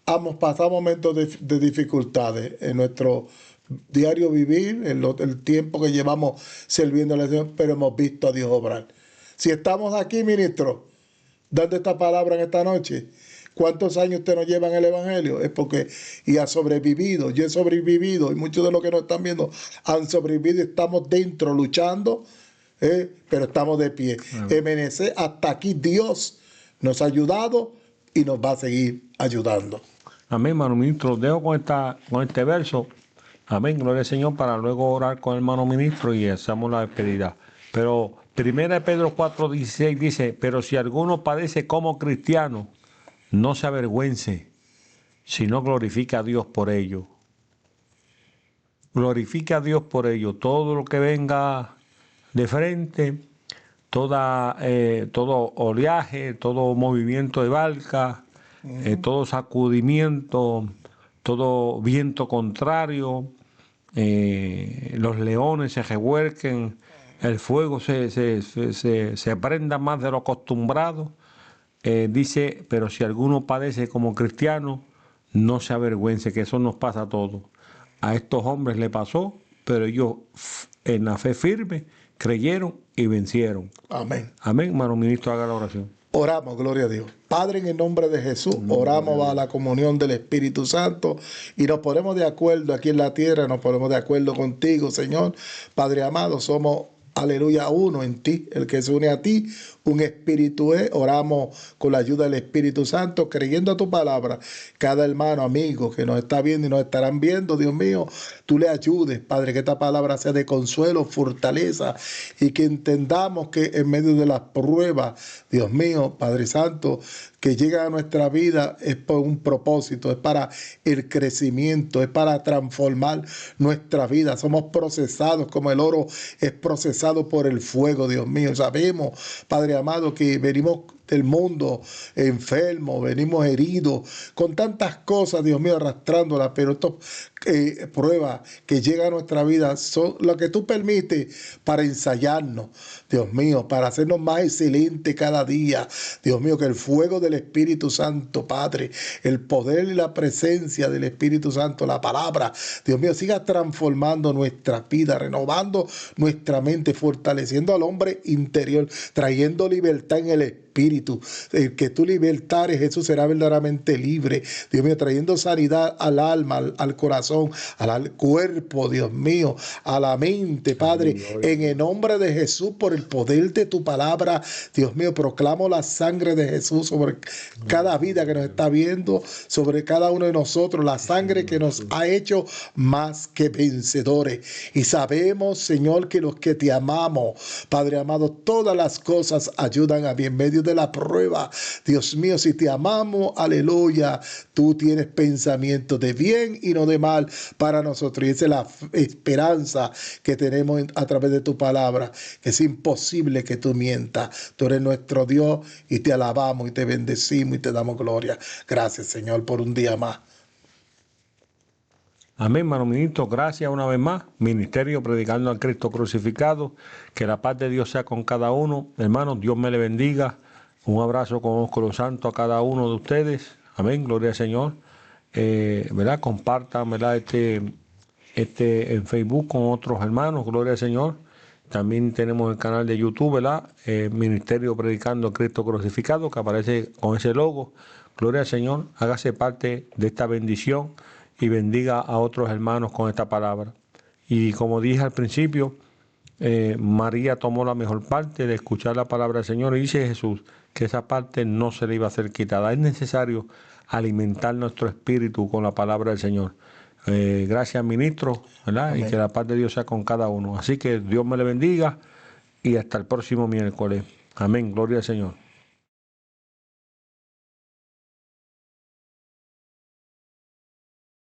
Speaker 2: hemos pasado momentos de dificultades en nuestro diario vivir, en el tiempo que llevamos sirviendo a la Señor, pero hemos visto a Dios obrar. Si estamos aquí, ministro, dando esta palabra en esta noche, ¿cuántos años usted nos lleva en el Evangelio? Es porque y ha sobrevivido. Yo he sobrevivido y muchos de los que nos están viendo han sobrevivido y estamos dentro luchando, pero estamos de pie. MNC, hasta aquí Dios nos ha ayudado y nos va a seguir ayudando.
Speaker 1: Amén, hermano ministro. Los dejo con este verso. Amén, gloria al Señor, para luego orar con el hermano ministro y hacemos la despedida. Pero 1 Pedro 4:16 dice, pero si alguno padece como cristiano, no se avergüence, sino glorifica a Dios por ello. Glorifica a Dios por ello. Todo lo que venga de frente, todo oleaje, todo movimiento de barca, todo sacudimiento, todo viento contrario, los leones se revuelquen, el fuego se prenda más de lo acostumbrado. Dice, pero si alguno padece como cristiano, no se avergüence, que eso nos pasa a todos. A estos hombres le pasó, pero ellos en la fe firme creyeron y vencieron.
Speaker 2: Amén.
Speaker 1: Amén, hermano ministro, haga la oración.
Speaker 2: Oramos, gloria a Dios. Padre, en el nombre de Jesús, oramos a la comunión del Espíritu Santo y nos ponemos de acuerdo aquí en la tierra, nos ponemos de acuerdo contigo, Señor. Padre amado, somos, aleluya, uno en ti, el que se une a ti, un espíritu es. Oramos con la ayuda del Espíritu Santo, creyendo a tu palabra. Cada hermano, amigo que nos está viendo y nos estarán viendo, Dios mío, tú le ayudes, Padre, que esta palabra sea de consuelo, fortaleza y que entendamos que en medio de las pruebas, Dios mío, Padre Santo, que llega a nuestra vida es por un propósito, es para el crecimiento, es para transformar nuestra vida. Somos procesados como el oro es procesado por el fuego, Dios mío. Sabemos, Padre amado, que venimos del mundo enfermo, venimos heridos, con tantas cosas, Dios mío, arrastrándolas, pero estas pruebas que llegan a nuestra vida son lo que tú permites para ensayarnos, Dios mío, para hacernos más excelentes cada día, Dios mío, que el fuego del Espíritu Santo, Padre, el poder y la presencia del Espíritu Santo, la palabra, Dios mío, siga transformando nuestra vida, renovando nuestra mente, fortaleciendo al hombre interior, trayendo libertad en el Espíritu. El que tú libertares, Jesús será verdaderamente libre, Dios mío, trayendo sanidad al alma, al corazón, corazón, al cuerpo, Dios mío, a la mente, Padre, en el nombre de Jesús, por el poder de tu palabra, Dios mío, proclamo la sangre de Jesús sobre cada vida que nos está viendo, sobre cada uno de nosotros, la sangre que nos ha hecho más que vencedores. Y sabemos, Señor, que los que te amamos, Padre amado, todas las cosas ayudan a bien. En medio de la prueba, Dios mío, si te amamos, aleluya, tú tienes pensamiento de bien y no de mal para nosotros. Y esa es la esperanza que tenemos a través de tu palabra, que es imposible que tú mientas. Tú eres nuestro Dios y te alabamos y te bendecimos y te damos gloria. Gracias, Señor, por un día más.
Speaker 1: Amén, hermano ministro. Gracias una vez más. Ministerio Predicando al Cristo Crucificado. Que la paz de Dios sea con cada uno. Hermanos, Dios me le bendiga. Un abrazo con ósculo santo a cada uno de ustedes. Amén, gloria al Señor. ¿Verdad? Compartan, ¿verdad? Este en Facebook con otros hermanos. Gloria al Señor. También tenemos el canal de YouTube, ¿verdad? Ministerio Predicando al Cristo Crucificado, que aparece con ese logo. Gloria al Señor. Hágase parte de esta bendición y bendiga a otros hermanos con esta palabra. Y como dije al principio, María tomó la mejor parte de escuchar la palabra del Señor y dice Jesús que esa parte no se le iba a ser quitada. Es necesario alimentar nuestro espíritu con la palabra del Señor. Gracias, ministro, ¿verdad? Y que la paz de Dios sea con cada uno. Así que Dios me le bendiga y hasta el próximo miércoles. Amén. Gloria al Señor.